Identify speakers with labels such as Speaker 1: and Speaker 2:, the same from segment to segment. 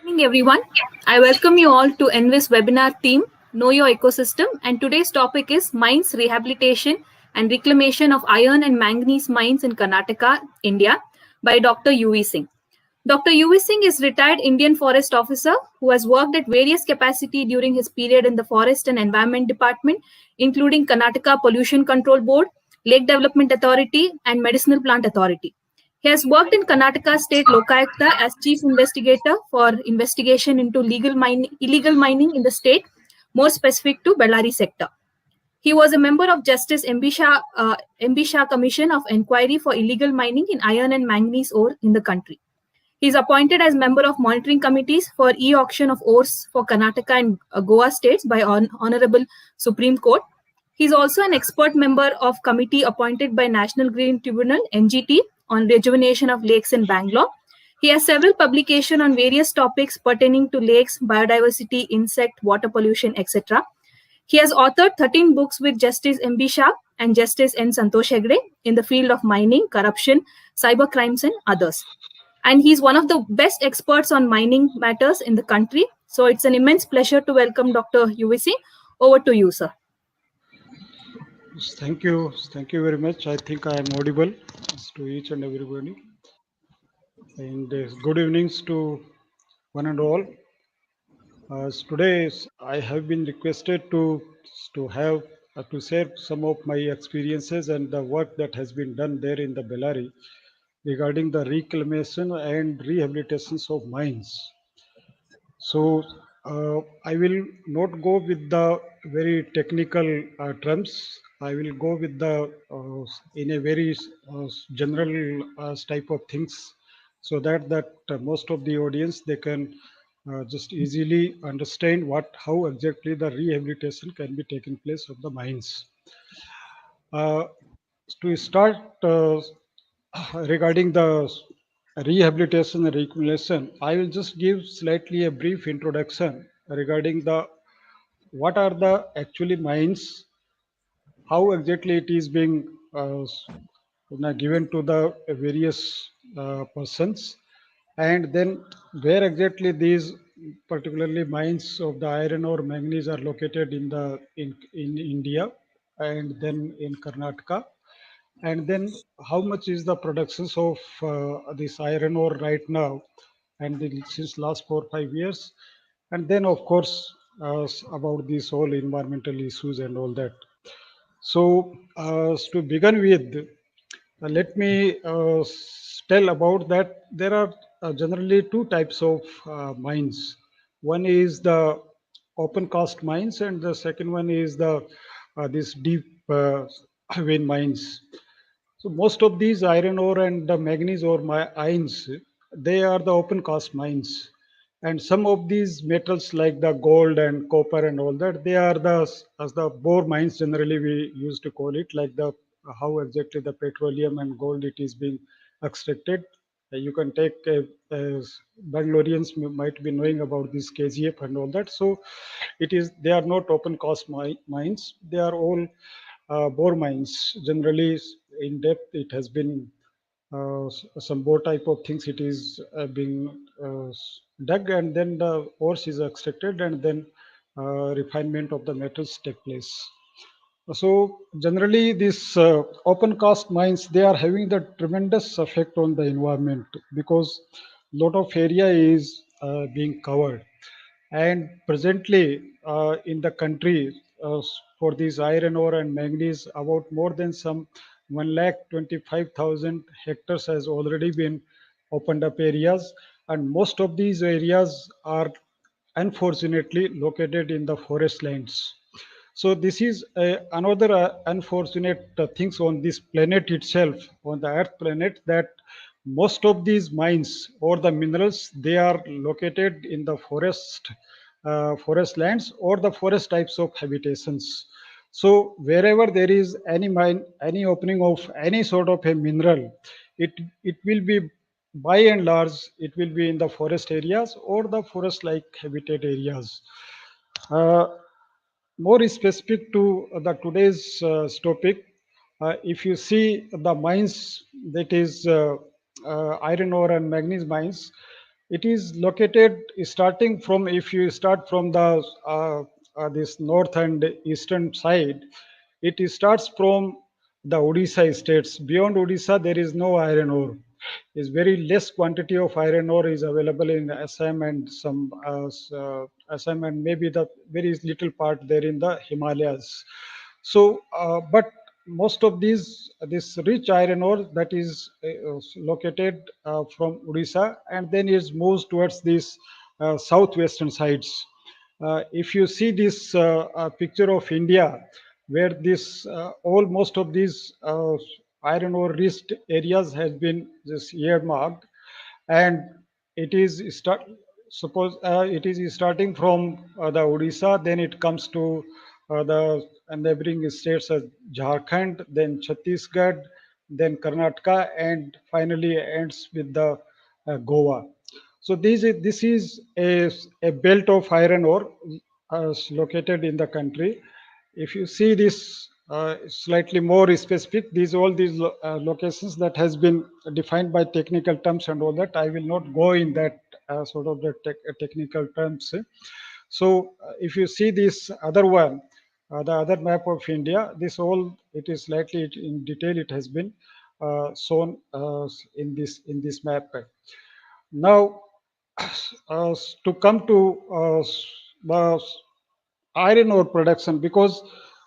Speaker 1: Evening, everyone. I welcome you all to ENVIS webinar theme, Know Your Ecosystem, and today's topic is Mines Rehabilitation and Reclamation of Iron and Manganese Mines in Karnataka, India, by Dr. U.V. Singh. Dr. U.V. Singh is retired Indian forest officer who has worked at various capacity during his period in the Forest and Environment Department, including Karnataka Pollution Control Board, Lake Development Authority, and Medicinal Plant Authority. He has worked in Karnataka State Lokayukta as chief investigator for investigation into illegal mining in the state, more specific to Bellary sector. He was a member of Justice MB Shah Commission of Inquiry for Illegal Mining in Iron and Manganese ore in the country. He is appointed as member of monitoring committees for e-auction of ores for Karnataka and Goa states by Honorable Supreme Court. He is also an expert member of committee appointed by National Green Tribunal (NGT) on rejuvenation of lakes in Bangalore. He has several publications on various topics pertaining to lakes, biodiversity, insect, water pollution, etc. He has authored 13 books with Justice MB Shah and Justice N. Santosh Hegde in the field of mining, corruption, cyber crimes, and others. And he's one of the best experts on mining matters in the country. So it's an immense pleasure to welcome Dr. U.V. Singh. Over to you, sir.
Speaker 2: Thank you. Thank you very much. I think I am audible to each and everybody. And good evenings to one and all. Today I have been requested to have to share some of my experiences and the work that has been done there in the Bellary regarding the reclamation and rehabilitations of mines. So I will not go with the very technical terms. I will go with the in a very general type of things, so that most of the audience they can just easily understand how exactly the rehabilitation can be taken place of the mines. Uh, to start regarding the rehabilitation and reclamation, I will just give slightly a brief introduction regarding the what are the actually mines, how exactly it is being given to the various persons, and then where exactly these particularly mines of the iron ore manganese are located in India and then in Karnataka, and then how much is the productions of this iron ore right now and since last 4 5 years, and then of course about these whole environmental issues and all that. So to begin with, let me tell about that there are generally two types of mines. One is the open cast mines, and the second one is the this deep vein mines. So most of these iron ore and the manganese ore mines, they are the open cast mines. And some of these metals like the gold and copper and all that, they are as the bore mines generally we used to call it, like the how exactly the petroleum and gold it is being extracted. You can take Bangaloreans might be knowing about this KGF and all that. So it is they are not open cast mines. They are all bore mines. Generally, in depth, it has been some bore type of things. It is being dug, and then the ores is extracted, and then refinement of the metals take place. So generally, these open cast mines they are having the tremendous effect on the environment because lot of area is being covered, and presently in the country for these iron ore and manganese, about more than some 1,25,000 hectares has already been opened up areas, and most of these areas are unfortunately located in the forest lands. So this is another unfortunate things on this planet itself, on the Earth planet, that most of these mines or the minerals they are located in the forest lands or the forest types of habitations. So wherever there is any mine, any opening of any sort of a mineral, it will be by and large it will be in the forest areas or the forest like habitat areas. Uh, More specific to the today's topic, if you see the mines that is iron ore and manganese mines, It is located starting from, if you start from the this north and eastern side, it starts from the Odisha states. Beyond Odisha, there is no iron ore. Is very less quantity of iron ore is available in Assam and some Assam, and maybe the very little part there in the Himalayas. So, but most of these this rich iron ore that is located from Odisha, and then it moves towards these southwestern sides. If you see this picture of India, where this all most of these iron ore rich areas has been just earmarked, and it is start suppose it is starting from the Odisha, then it comes to the neighboring states as Jharkhand, then Chhattisgarh, then Karnataka, and finally ends with the Goa. So this is a belt of iron ore located in the country. If you see this slightly more specific, these all these locations that has been defined by technical terms and all that, I will not go in that sort of the technical terms. So if you see this other one, the other map of India, this all it is slightly in detail. It has been shown in this map. Now, to come to iron ore production, because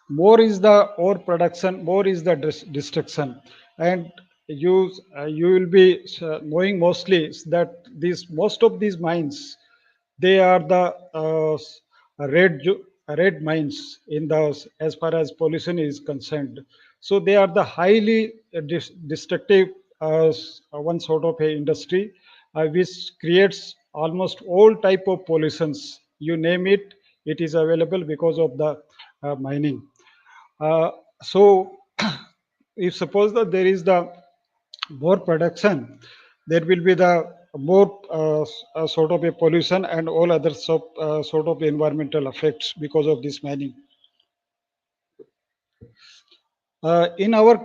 Speaker 2: more is the ore production, more is the destruction, and you will be knowing mostly that these most of these mines, they are the red mines in the, as far as pollution is concerned. So they are the highly destructive one sort of a industry which creates almost all type of pollutions. You name it, it is available because of the mining. Uh, so if suppose that there is the more production, there will be the more sort of a pollution and all other sort of environmental effects because of this mining. In our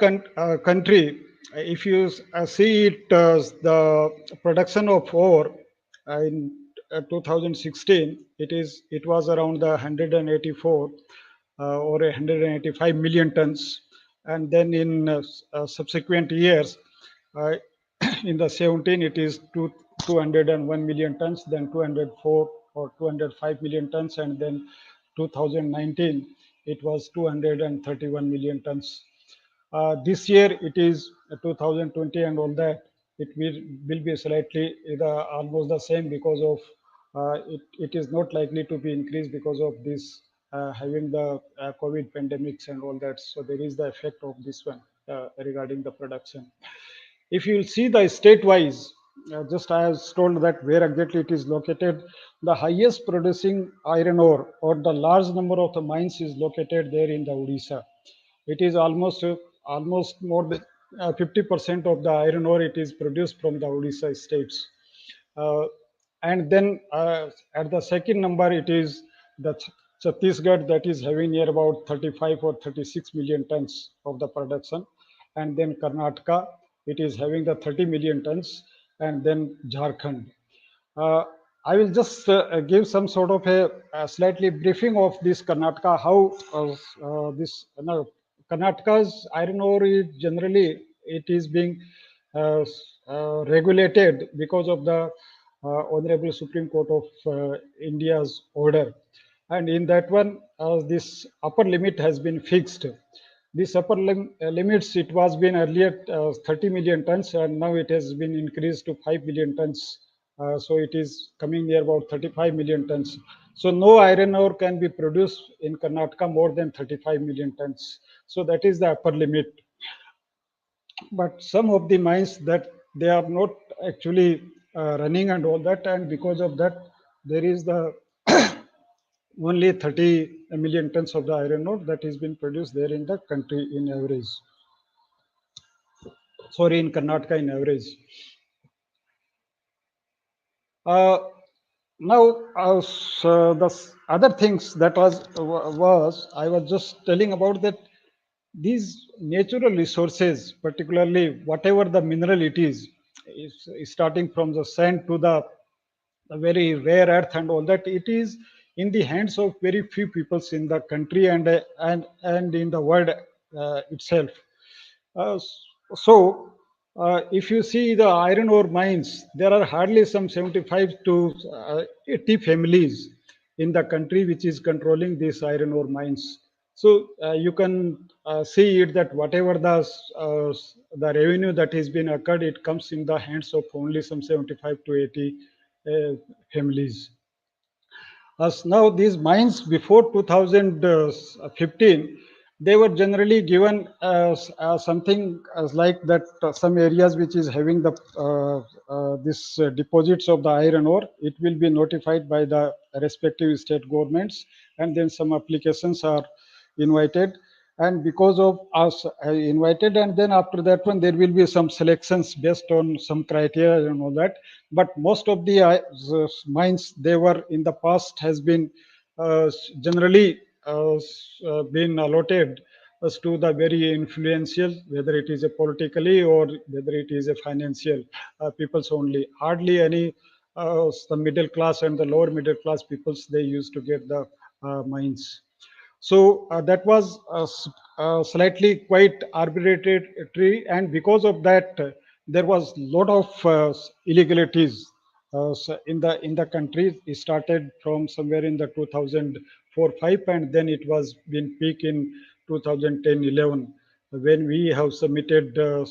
Speaker 2: country, if you see it, the production of ore in 2016, it was around the 184 or 185 million tons, and then in subsequent years, uh, in the 17 it is 201 million tons, then 204 or 205 million tons, and then 2019 it was 231 million tons. This year it is 2020 and all that. Will be slightly almost the same because of it is not likely to be increased because of this having the COVID pandemics and all that. So there is the effect of this one regarding the production. If you will see the state wise, just I have told that where exactly it is located, the highest producing iron ore or the large number of the mines is located there in the Odisha. It is almost more than 50% of the iron ore it is produced from the Odisha states. Uh, and then at the second number, it is the Chhattisgarh that is having near about 35 or 36 million tons of the production. And then Karnataka, it is having the 30 million tons. And then Jharkhand. Uh, I will just give some sort of a slightly briefing of this Karnataka, how this Karnataka's iron ore is generally it is being uh, regulated because of the Honorable Supreme Court of India's order, and in that one, this upper limit has been fixed. This upper limits, it was been earlier 30 million tons, and now it has been increased to 5 million tons. So it is coming near about 35 million tons. So no iron ore can be produced in Karnataka more than 35 million tons. So that is the upper limit. But some of the mines that they are not actually running and all that, and because of that, there is the only 30 million tons of the iron ore that has been produced there in the country in average. Sorry, in Karnataka in average. Uh, Now, so the other things that was I was just telling about that these natural resources, particularly whatever the mineral it is starting from the sand to the a very rare earth and all that, it is in the hands of very few peoples in the country and in the world itself. uh, so, if you see the iron ore mines, there are hardly some 75 to 80 families in the country which is controlling these iron ore mines. So you can see it that whatever the revenue that has been occurred, it comes in the hands of only some 75 to 80 uh, families. As now these mines before 2015, they were generally given as something as like that some areas which is having the this deposits of the iron ore, it will be notified by the respective state governments, and then some applications are invited, and because of us invited, and then after that one there will be some selections based on some criteria and all that. But most of the mines they were in the past has been generally been allotted as to the very influential, whether it is a politically or whether it is a financial peoples only. Hardly any the middle class and the lower middle class peoples they used to get the mines. So that was slightly quite arbitrary, and because of that, there was lot of illegalities in the country. It started from somewhere in the 2004-5, and then it was been peak in 2010-11 when we have submitted the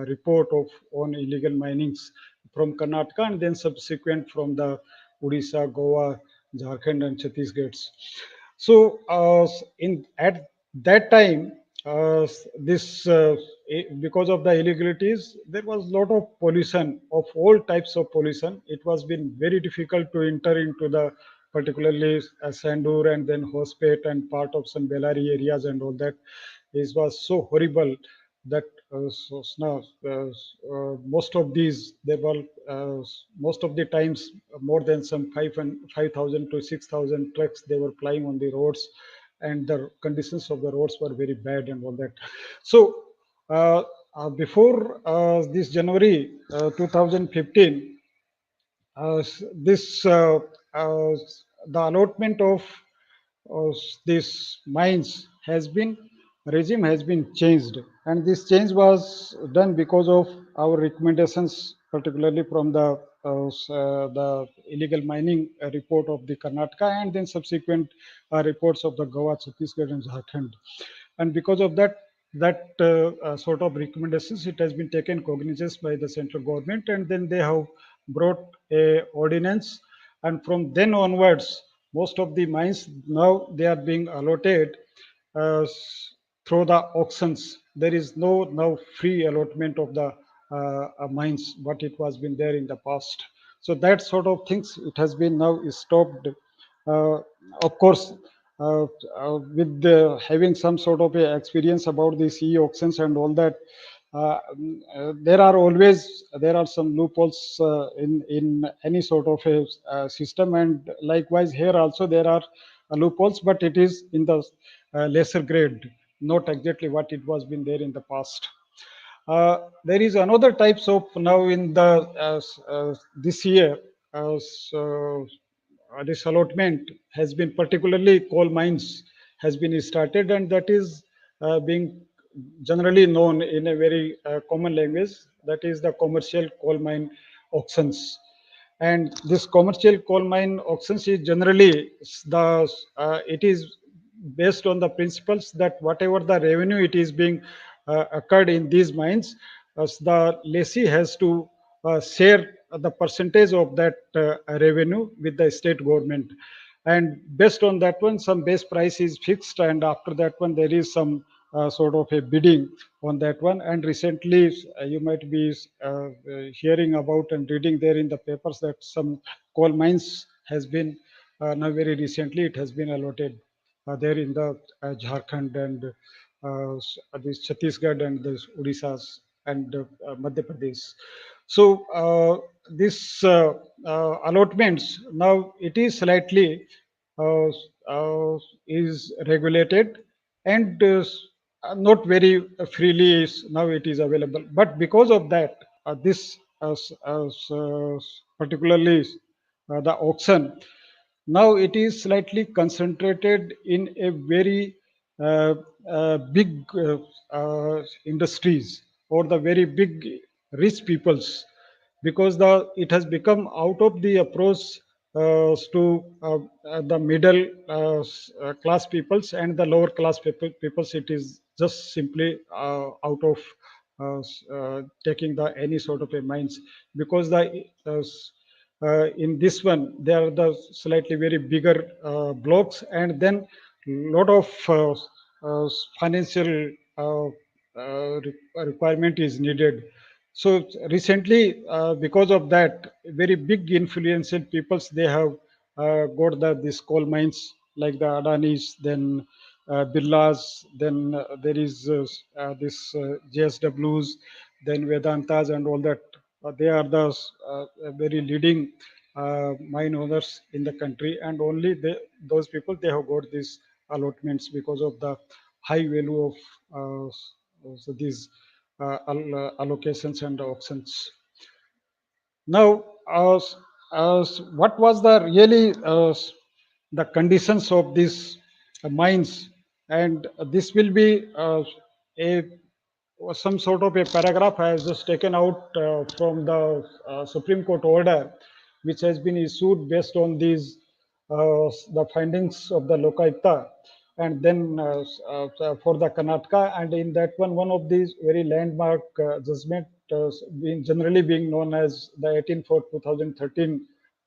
Speaker 2: report of on illegal minings from Karnataka, and then subsequent from the Odisha, Goa, Jharkhand, and Chhattisgarh. So in at that time, this because of the illegalities, there was a lot of pollution of all types of pollution. It was been very difficult to enter into the particularly Sandur and then Hospet and part of some Bellary areas and all that. It was so horrible that now most of these they were most of the times more than some 5,000 to 6,000 trucks they were plying on the roads, and the conditions of the roads were very bad and all that. So before this January 2015, this the allotment of uh, these mines has been regime has been changed, and this change was done because of our recommendations, particularly from the illegal mining report of the Karnataka, and then subsequent reports of the Goa, Chhattisgarh, and Jharkhand. And because of that sort of recommendations, it has been taken cognizance by the central government, and then they have brought a ordinance, and from then onwards most of the mines now they are being allotted uh, through the auctions. There is no now free allotment of the mines what it was been there in the past. So that sort of things it has been now stopped. uh, of course, with having some sort of a experience about these e-auctions and all that, there are some loopholes in any sort of a system, and likewise here also there are loopholes, but it is in the lesser grade, not exactly what it was been there in the past. There is another types of now in the this year. So this allotment has been particularly coal mines has been started, and that is being generally known in a very common language, that is the commercial coal mine auctions. And this commercial coal mine auctions is generally the it is based on the principles that whatever the revenue it is being occurred in these mines, the lessee has to share the percentage of that revenue with the state government, and based on that one some base price is fixed, and after that one there is some sort of a bidding on that one. And recently you might be hearing about and reading there in the papers that some coal mines has been now very recently it has been allotted there in the Jharkhand and this Chhattisgarh and the Odisha's and Madhya Pradesh. So this allotments now it is slightly uh, is regulated, and not very freely is now it is available. But because of that, this particularly the auction. Now it is slightly concentrated in a very uh, big industries or the very big rich peoples, because it has become out of the approach to the middle class peoples and the lower class peoples. It is just simply out of taking the any sort of a minds, because the in this one there are the slightly very bigger blocks, and then lot of financial requirement is needed. So recently, because of that, very big influential peoples, they have got this coal mines like the Adanis, then Birlas, then there is this JSWs, then Vedantas and all that. They are the very leading mine owners in the country, and only those people they have got these allotments because of the high value of these allocations and auctions. Now, what was the really the conditions of these mines? And this will be a some sort of a paragraph I have just taken out from the Supreme Court order, which has been issued based on these the findings of the Lokayukta, and then for the Karnataka, and in that one of these very landmark judgment, being generally being known as the 18/4/2013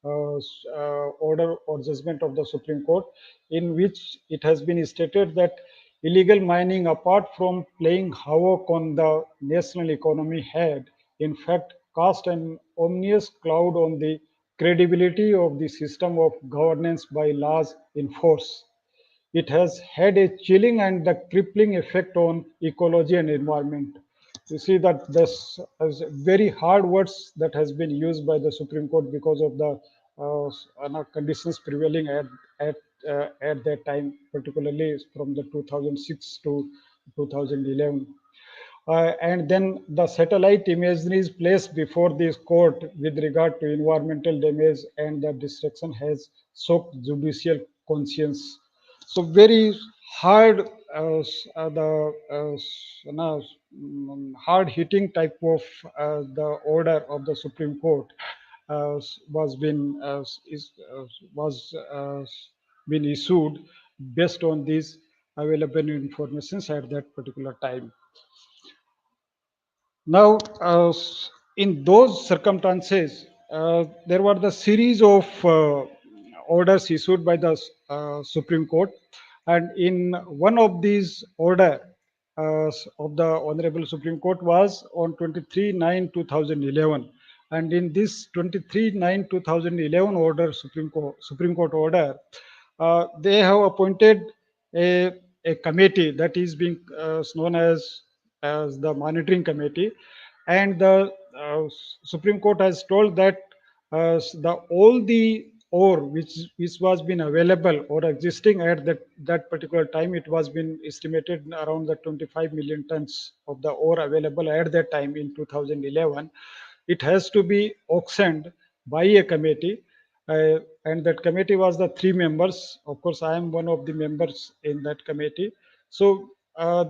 Speaker 2: order or judgment of the Supreme Court, in which it has been stated that illegal mining, apart from playing havoc on the national economy, had in fact cast an ominous cloud on the credibility of the system of governance by laws in force. It has had a chilling and the crippling effect on ecology and environment. You see that this is very hard words that has been used by the Supreme Court because of the conditions prevailing at that time, particularly from the 2006 to 2011. And then the satellite imagery is placed before this court with regard to environmental damage and the destruction has shocked judicial conscience. So very hard, the hard hitting type of the order of the Supreme Court was been is was been issued based on these available informations at that particular time. Now, in those circumstances, there were the series of orders issued by the Supreme Court, and in one of these order of the Honorable Supreme Court was on 23/9/2011, and in this 23/9/2011 order, Supreme Court order, they have appointed a, a committee that is being known as the monitoring committee, and the Supreme Court has told that the all the ore which was been available or existing at that particular time, it was been estimated around the 25 million tons of the ore available at that time in 2011. It has to be auctioned by a committee, and that committee was the three members. Of course, I am one of the members in that committee. So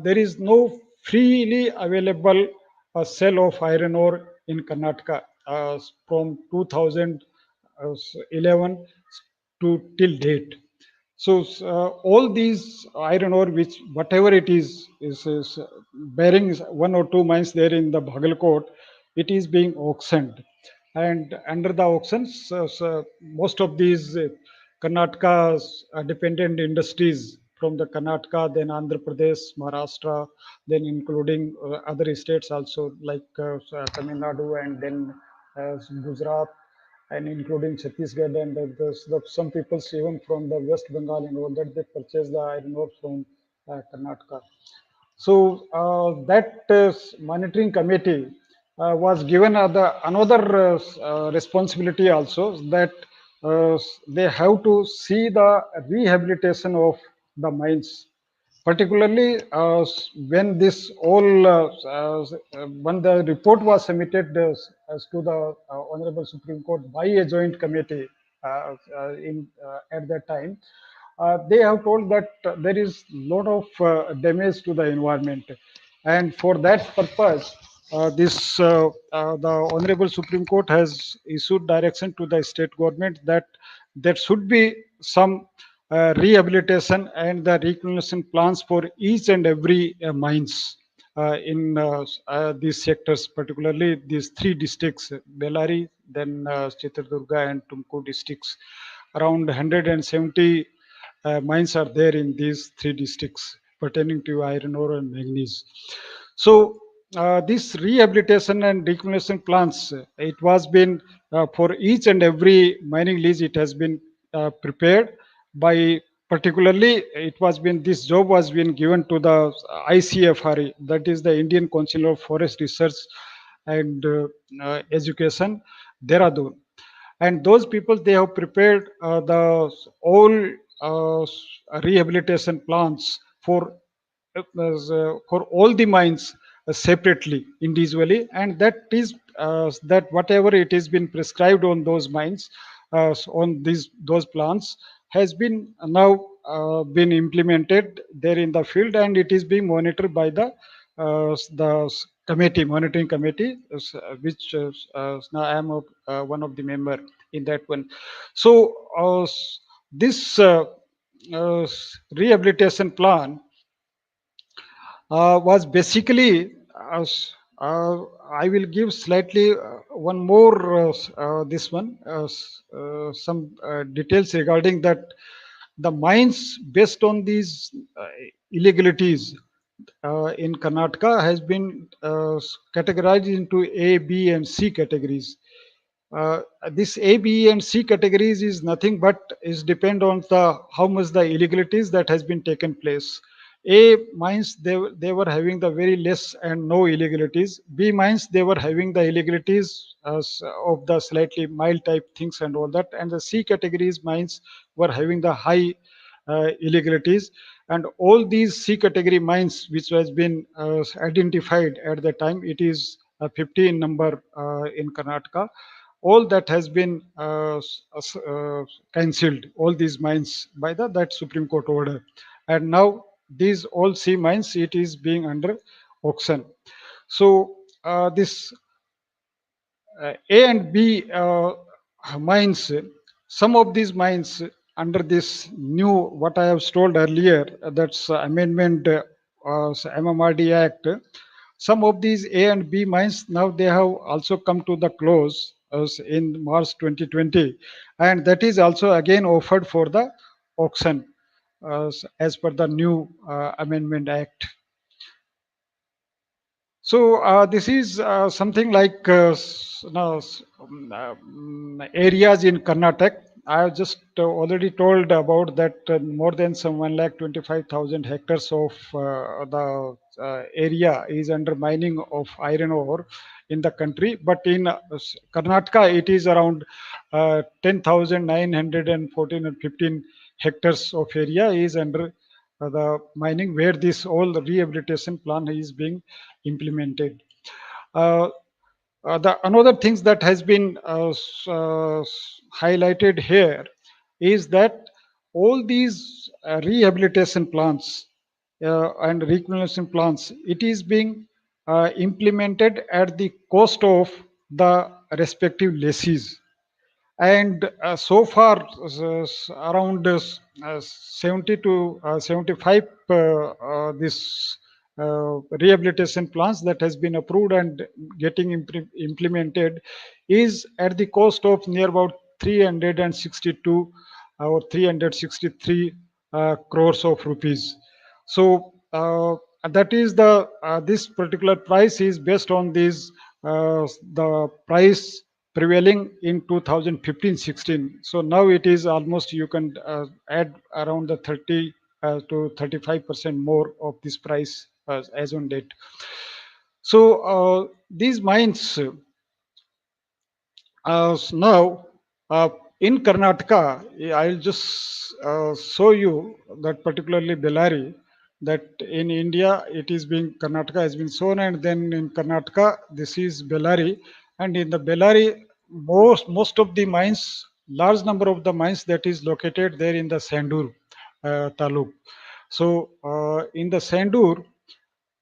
Speaker 2: there is no freely available sale of iron ore in Karnataka from 2011 to till date. So all these iron ore, which whatever it is bearing one or two mines there in the Bhagalkot, it is being auctioned. And under the auctions, most of these Karnataka's dependent industries from the Karnataka, then Andhra Pradesh, Maharashtra, then including other states also like Tamil Nadu, and then Gujarat, and including Chhattisgarh, and some people even from the West Bengal and all that, they purchase the iron ore from Karnataka. So that monitoring committee was given another responsibility also, that they have to see the rehabilitation of the mines, particularly when this all when the report was submitted as to the Honorable Supreme Court by a joint committee in at that time, they have told that there is lot of damage to the environment, and for that purpose, this the Honorable Supreme Court has issued direction to the state government that there should be some rehabilitation and the reclamation plans for each and every mines in these sectors, particularly these three districts, Bellary, then Chitradurga and Tumkur districts. Around 170 mines are there in these three districts pertaining to iron ore and manganese. So this rehabilitation and reclamation plans, it was been for each and every mining lease, it has been prepared by, particularly it was been, this job was been given to the ICFRE, that is the Indian Council of Forest Research and Education, Dehradun. And those people, they have prepared the all uh, rehabilitation plans for all the mines separately, individually, and that is that whatever it has been prescribed on those mines, on these those plans, has been now been implemented there in the field, and it is being monitored by the committee, monitoring committee, which now I am one of the member in that one. So this uh, rehabilitation plan was basically, I will give slightly one more this one some details regarding that the mines based on these illegalities in Karnataka has been categorized into A, B, and C categories. This A, B, and C categories is nothing but is depend on the how much the illegalities that has been taken place. A mines, they were having the very less and no illegalities. B mines, they were having the illegalities of the slightly mild type things and all that. And the C categories mines were having the high illegalities. And all these C category mines, which has been identified at the time, it is 15 number in Karnataka. All that has been cancelled, all these mines by the that Supreme Court order, and now these all C mines, it is being under auction. So this A and B mines, some of these mines under this new, what I have told earlier, that's amendment MMRD Act, some of these A and B mines now they have also come to the close as in March 2020, and that is also again offered for the auction as per the new Amendment Act. So this is something like areas in Karnataka. I have just already told about that more than some 1,25,000 hectares of the area is under mining of iron ore in the country. But in Karnataka, it is around 10,914 and 15 hectares of area is under the mining, where this all the rehabilitation plan is being implemented. Uh, the another things that has been highlighted here is that all these rehabilitation plans and reclamation plans, it is being implemented at the cost of the respective lessees, and so far around 70 to 75 this rehabilitation plans that has been approved and getting implemented is at the cost of near about 362 or 363 crores of rupees. So that is the this particular price is based on these the price prevailing in 2015-16. So now it is almost, you can add around the 30 to 35% more of this price as on date. So these mines now in Karnataka, I'll just show you that particularly Bellary. that in India it is being Karnataka has been shown, and then in Karnataka this is Bellary, and in the Bellary most of the mines, large number of the mines that is located there in the Sandur taluk. So in the Sandur,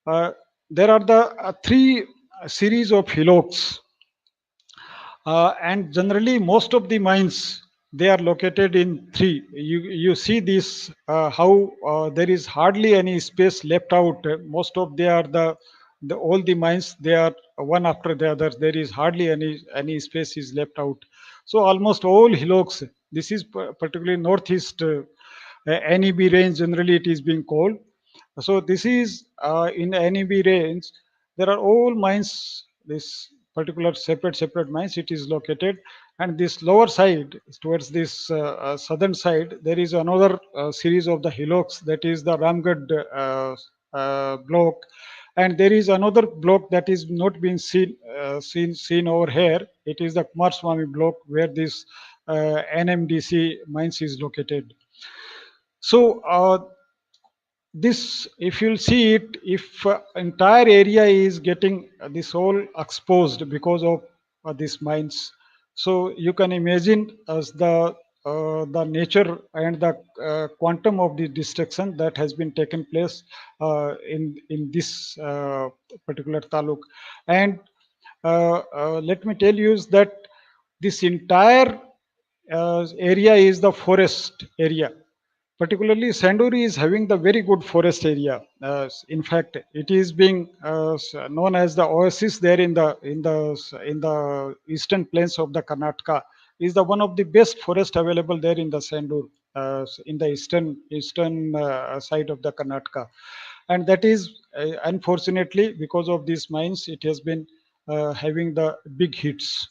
Speaker 2: uh, there are the three series of hillocks, and generally most of the mines they are located in three. You see this, how there is hardly any space left out. Most of they are the all the mines they are one after the other. There is hardly any space is left out. So almost all hillocks, this is particularly northeast NEB range, generally it is being called. So this is in NEB range. There are all mines. This particular separate mines. It is located, and this lower side towards this southern side, there is another series of the hillocks. That is the Ramgarh block, and there is another block that is not being seen over here. It is the Kumarswamy block where this NMDC mines is located. So this, if you'll see it, if entire area is getting this all exposed because of these mines, so you can imagine as the nature and the quantum of the destruction that has been taken place in this particular taluk. And let me tell you is that this entire area is the forest area. Particularly, Sanduri is having the very good forest area. In fact, it is being known as the oasis there in the eastern plains of the Karnataka. Is the one of the best forest available there in the Sandur, in the eastern side of the Karnataka, and that is unfortunately because of these mines, it has been having the big hits.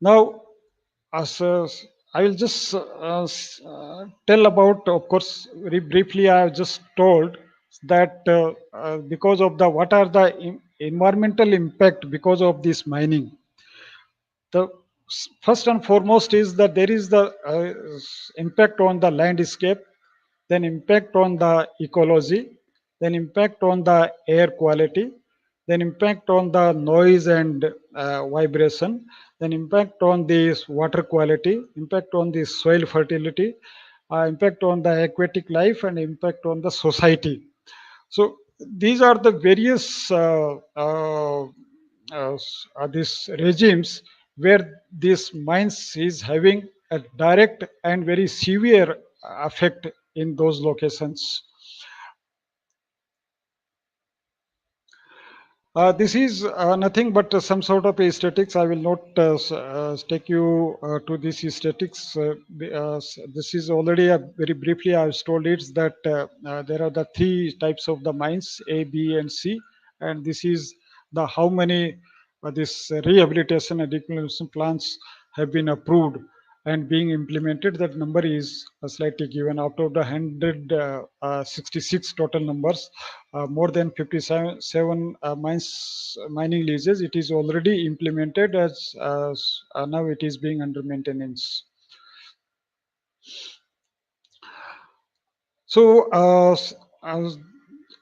Speaker 2: Now, as I will just tell about, of course, very briefly. I have just told that because of the what are the environmental impact because of this mining. The first and foremost is that there is the impact on the landscape, then impact on the ecology, then impact on the air quality, then impact on the noise and vibration, then impact on the water quality, impact on the soil fertility, impact on the aquatic life, and impact on the society. So these are the various these regimes where this mines is having a direct and very severe effect in those locations. This is nothing but some sort of aesthetics. I will not take you to this aesthetics. This is already very briefly I was told it that there are the three types of the mines A, B, and C, and this is the how many this rehabilitation and reclamation plans have been approved and being implemented. That number is slightly given out of the 166 total numbers. More than 57 mining leases it is already implemented as now it is being under maintenance. So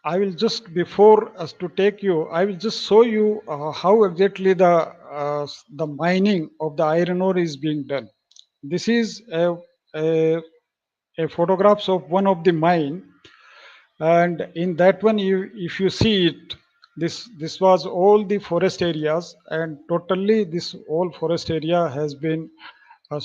Speaker 2: I will just before us to take you, I will just show you how exactly the mining of the iron ore is being done. This is a, a photographs of one of the mine, and in that one you if you see it, this was all the forest areas, and totally this whole forest area has been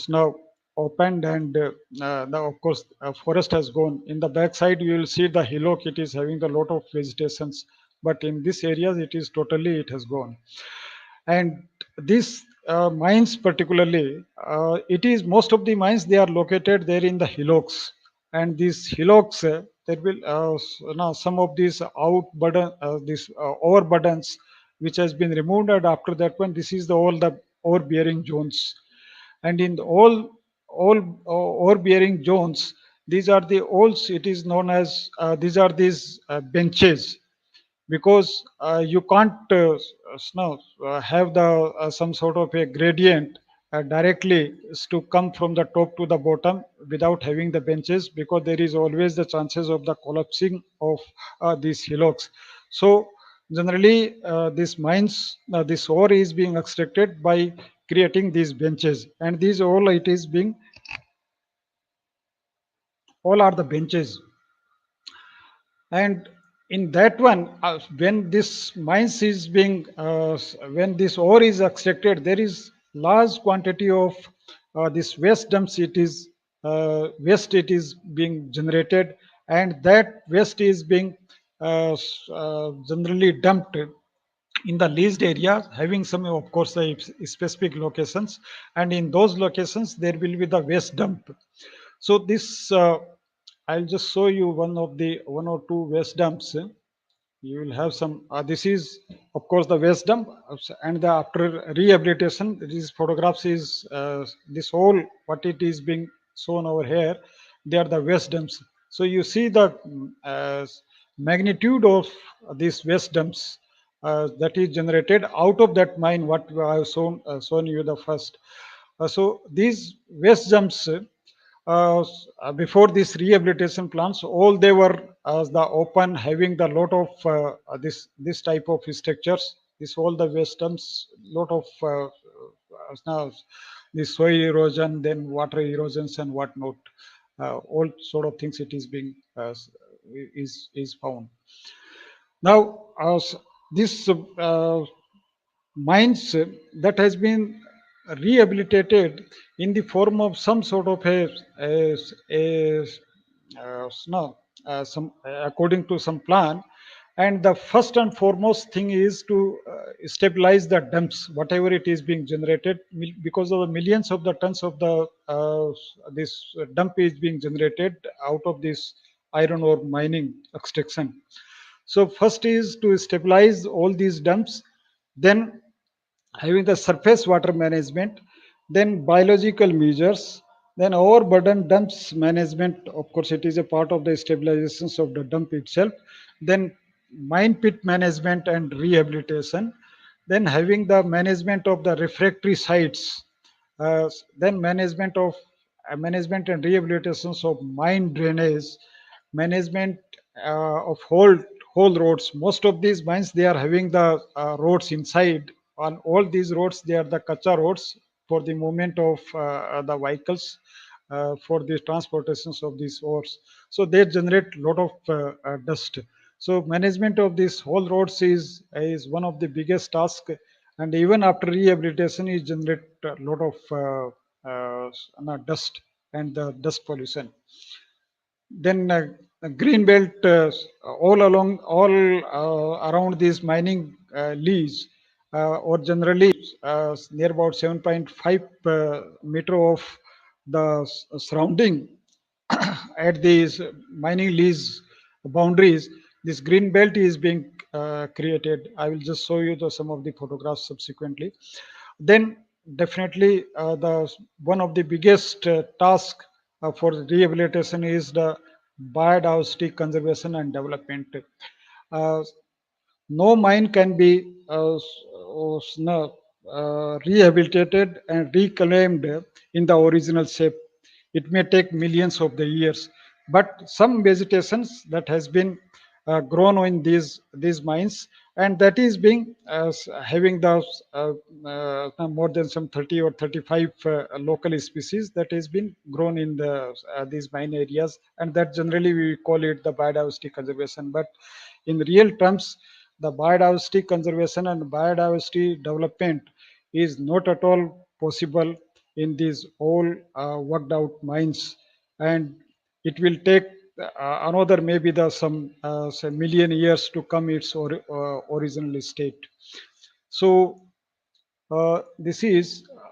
Speaker 2: now opened, and now of course forest has gone. In the back side you will see the hillock, it is having a lot of vegetations, but in this areas it is totally it has gone. And these mines particularly, it is most of the mines they are located there in the hillocks, and these hillocks there will now some of these these overburdens which has been removed, and after that one this is the all the ore bearing zones. And in the all ore bearing zones, these are the all it is known as these are these benches, because you can't have the some sort of a gradient directly is to come from the top to the bottom without having the benches, because there is always the chances of the collapsing of these hillocks. So generally this mines, this ore is being extracted by creating these benches, and these all it is being, all are the benches. And in that one, when this mines is being when this ore is extracted, there is large quantity of this waste dumps, it is waste it is being generated, and that waste is being generally dumped in the leased areas, having some of course the specific locations, and in those locations there will be the waste dump. So this I'll just show you one of the one or two waste dumps. You will have some this is of course the waste dump, and the after rehabilitation, these photographs is this whole what it is being shown over here, they are the waste dumps. So you see the magnitude of these waste dumps that is generated out of that mine, what I have shown you the first. So these waste dumps before this rehabilitation plants, all they were as the open, having the lot of this type of structures. This all the waste dumps, lot of now the soil erosion, then water erosions and whatnot. All sort of things it is being is found. Now, this mines that has been rehabilitated in the form of some sort of a no, some according to some plan, and the first and foremost thing is to stabilize the dumps, whatever it is being generated, because of the millions of the tons of the this dump is being generated out of this iron ore mining extraction. So first is to stabilize all these dumps, then having the surface water management, then biological measures, then overburden dumps management. Of course, it is a part of the stabilizations of the dump itself. Then mine pit management and rehabilitation. Then having the management of the refractory sites. Then management and rehabilitations of mine drainage, management of whole roads. Most of these mines they are having the roads inside. On all these roads, they are the kacha roads for the movement of the vehicles for the transportations of these ores. So they generate lot of dust. So management of these whole roads is one of the biggest task, and even after rehabilitation, it generate a lot of dust and the dust pollution. Then green belt all along, all around these mining leads, or generally near about 7.5 meter of the surrounding at these mining lease boundaries, this green belt is being created. I will just show you some of the photographs subsequently. Then definitely the one of the biggest task for rehabilitation is the biodiversity conservation and development. Uh, no mine can be rehabilitated and reclaimed in the original shape. It may take millions of the years, but some vegetations that has been grown in these mines, and that is being having the more than some 30 or 35 local species that has been grown in these mine areas, and that generally we call it the biodiversity conservation. But in real terms, the biodiversity conservation and biodiversity development is not at all possible in these all worked out mines, and it will take another maybe the some say million years to come its original state. So this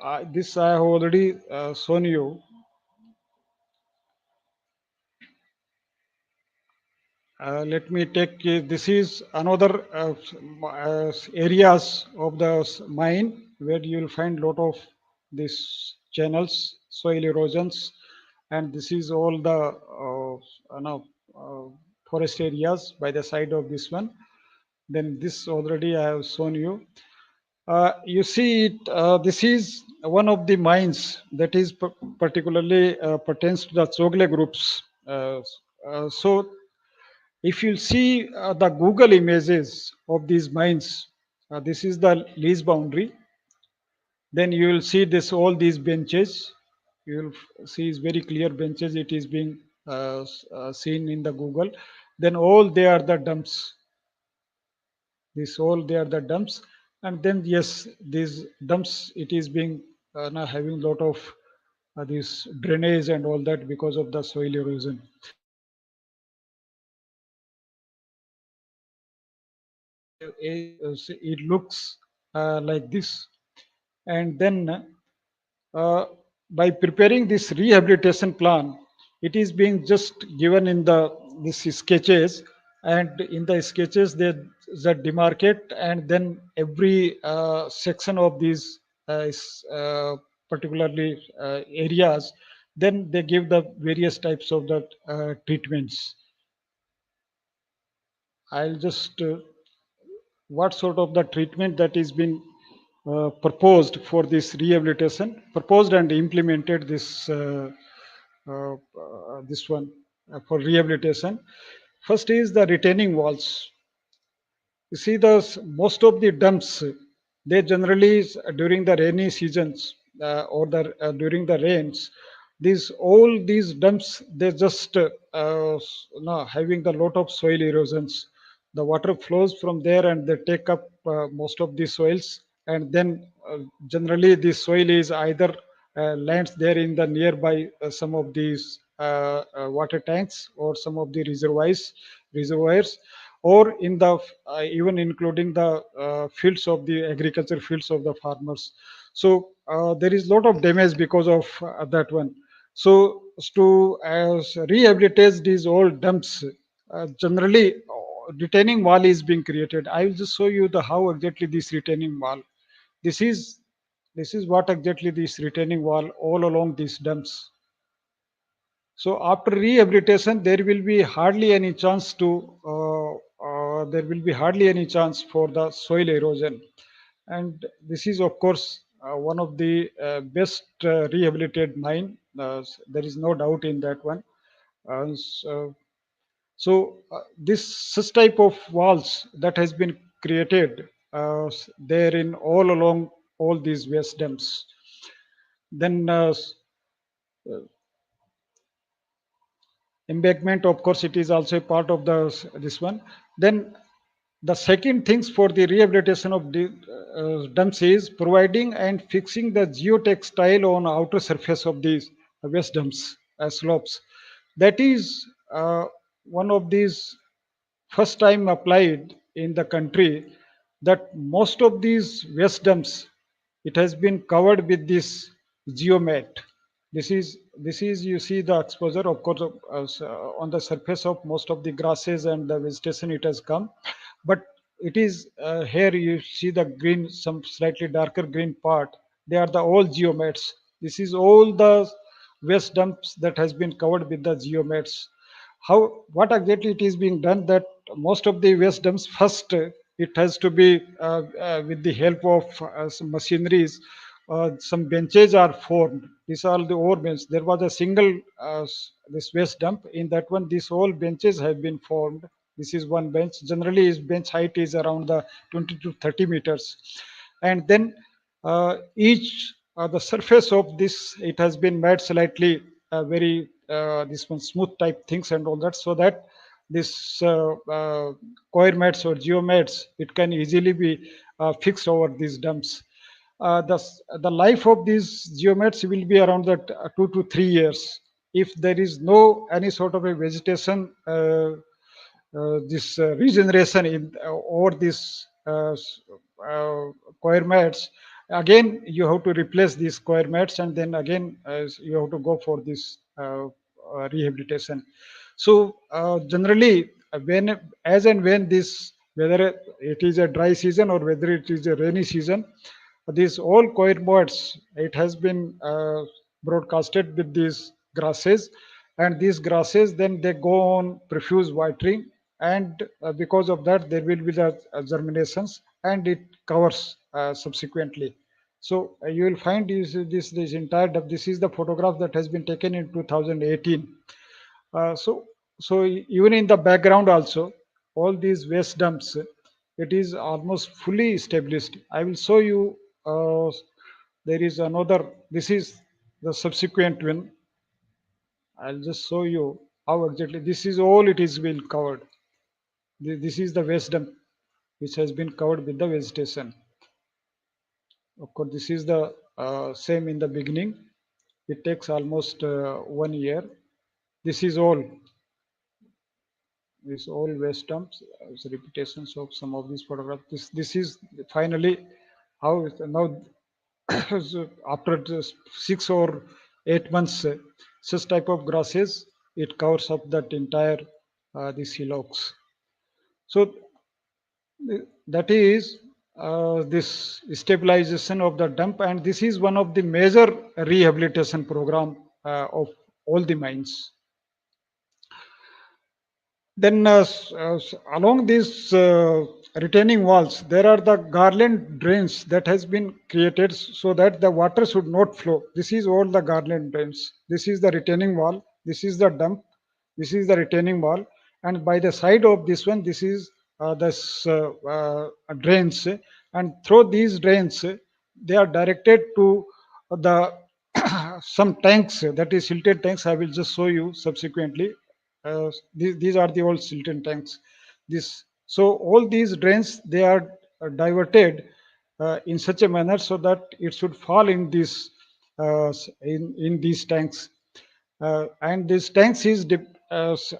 Speaker 2: I have already shown you. Let me take this is another areas of the mine where you will find lot of these channels, soil erosions, and this is all the forest areas by the side of this one. Then this already I have shown you. You see, this is one of the mines that is particularly pertains to the Chogle groups. So, if you see the Google images of these mines, this is the lease boundary. Then you will see this all these benches. You will see is very clear benches. It is being seen in the Google. Then all they are the dumps. This all they are the dumps, and then yes, these dumps it is being now having lot of this drainage and all that because of the soil erosion. It looks like this, and then uh, by preparing this rehabilitation plan, it is being just given in the this sketches, and in the sketches they demarcate, and then every section of these particularly areas, then they give the various types of the treatments. I'll just what sort of the treatment that is being proposed for this rehabilitation, proposed and implemented this one for rehabilitation. First is the retaining walls. You see, those most of the dumps, they generally during the rainy seasons or the during the rains, these all these dumps they just having the lot of soil erosions. The water flows from there and they take up most of the soils, and then generally the soil is either lands there in the nearby some of these water tanks or some of the reservoirs, or in the even including the fields of the agriculture fields of the farmers. So there is lot of damage because of that one. So to rehabilitate these old dumps, generally retaining wall is being created. I will just show you the how exactly this retaining wall. This is this is what exactly this retaining wall all along these dumps. So after rehabilitation, there will be hardly any chance for the soil erosion, and this is of course one of the best rehabilitated mine. There is no doubt in that one. So this such type of walls that has been created there in all along all these waste dumps. Then embankment, of course, it is also a part of the this one. Then the second things for the rehabilitation of the dumps is providing and fixing the geotextile on outer surface of these waste dumps slopes. That is one of these first time applied in the country, that most of these waste dumps it has been covered with this geomat. This is you see the exposure, of course, on the surface of most of the grasses and the vegetation it has come, but it is here you see the green, some slightly darker green part. They are the all geomats. This is all the waste dumps that has been covered with the geomats. How, what exactly it is being done, that most of the waste dumps first it has to be with the help of some machineries, some benches are formed. These are the over bench. There was a single this waste dump. In that one, these all benches have been formed. This is one bench. Generally, its bench height is around the 20 to 30 meters, and then each the surface of this it has been made slightly very this one smooth type things and all that, so that this coir mats or geomats it can easily be fixed over these dumps. The life of these geomats will be around that 2 to 3 years if there is no any sort of a vegetation this regeneration in over this coir mats. Again you have to replace these coir mats, and then again you have to go for this rehabilitation. So generally when as and when this, whether it is a dry season or whether it is a rainy season, these all coir mats it has been broadcasted with these grasses, and these grasses then they go on profuse watering, and because of that there will be the germinations, and it covers subsequently. So you will find this entire dump. This is the photograph that has been taken in 2018. So even in the background also, all these waste dumps, it is almost fully established. I will show you. There is another. This is the subsequent one. I'll just show you how exactly. This is all it is been covered. This is the waste dump which has been covered with the vegetation. Of course, this is the same in the beginning. It takes almost 1 year. This is all. This all waste dumps. Repetitions of some of these photographs. This is finally how now so after just 6 or 8 months, such type of grasses it covers up that entire these hillocks. So that is this stabilization of the dump, and this is one of the major rehabilitation program of all the mines. Then along these retaining walls, there are the garland drains that has been created so that the water should not flow. This is all the garland drains. This is the retaining wall. This is the dump. This is the retaining wall. And by the side of this one, this is this drains. And through these drains, they are directed to the some tanks, that is silted tanks. I will just show you subsequently. These are the old silted tanks. This so all these drains, they are diverted in such a manner so that it should fall in this in these tanks. And these tanks is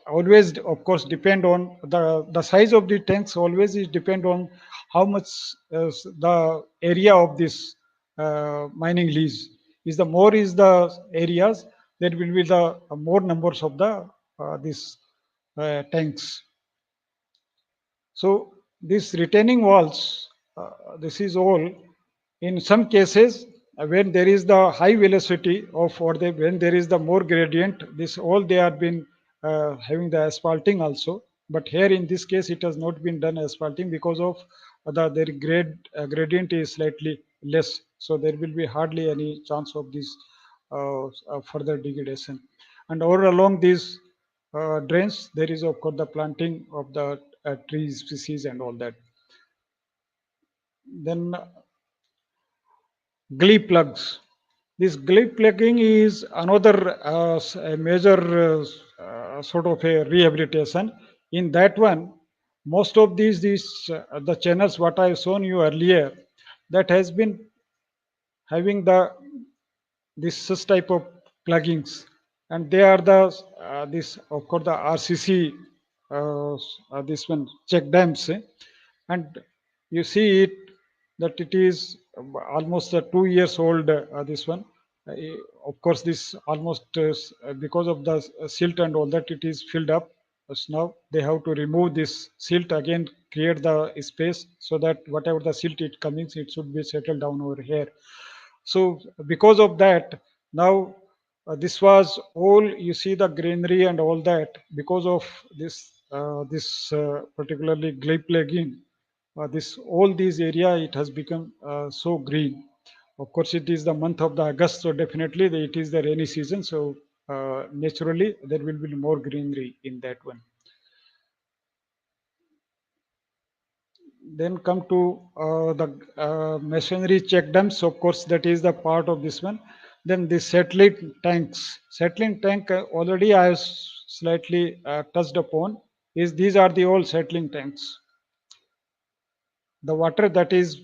Speaker 2: always, of course, depend on the size of the tanks. Always is depend on how much the area of this mining lease is. The more is the areas, there will be the more numbers of the these tanks. So these retaining walls, this is all. In some cases, when there is the high velocity of, or when there is the more gradient, this all they are been having the asphalting also. But here in this case, it has not been done asphalting because of their gradient is slightly less. So there will be hardly any chance of this further degradation. And all along these drains, there is of course the planting of the tree species and all that. Then glee plugs. This glee plugging is another a major sort of a rehabilitation. In that one, most of these the channels what I have shown you earlier, that has been having the this such type of plugins, and they are the this of course the RCC this one check dams, and you see it that it is almost 2 years old. This one, of course, this almost because of the silt and all that, it is filled up. So now they have to remove this silt again, create the space so that whatever the silt it comes, it should be settled down over here. So because of that, now this was all, you see the greenery and all that, because of this particularly gly plaguing. This all these area, it has become so green. Of course, it is the month of the August, so definitely it is the rainy season. So naturally, there will be more greenery in that one. Then come to the machinery check dams. Of course, that is the part of this one. Then the satellite tanks. Settling tank, already I have slightly touched upon. Is these are the old settling tanks. The water that is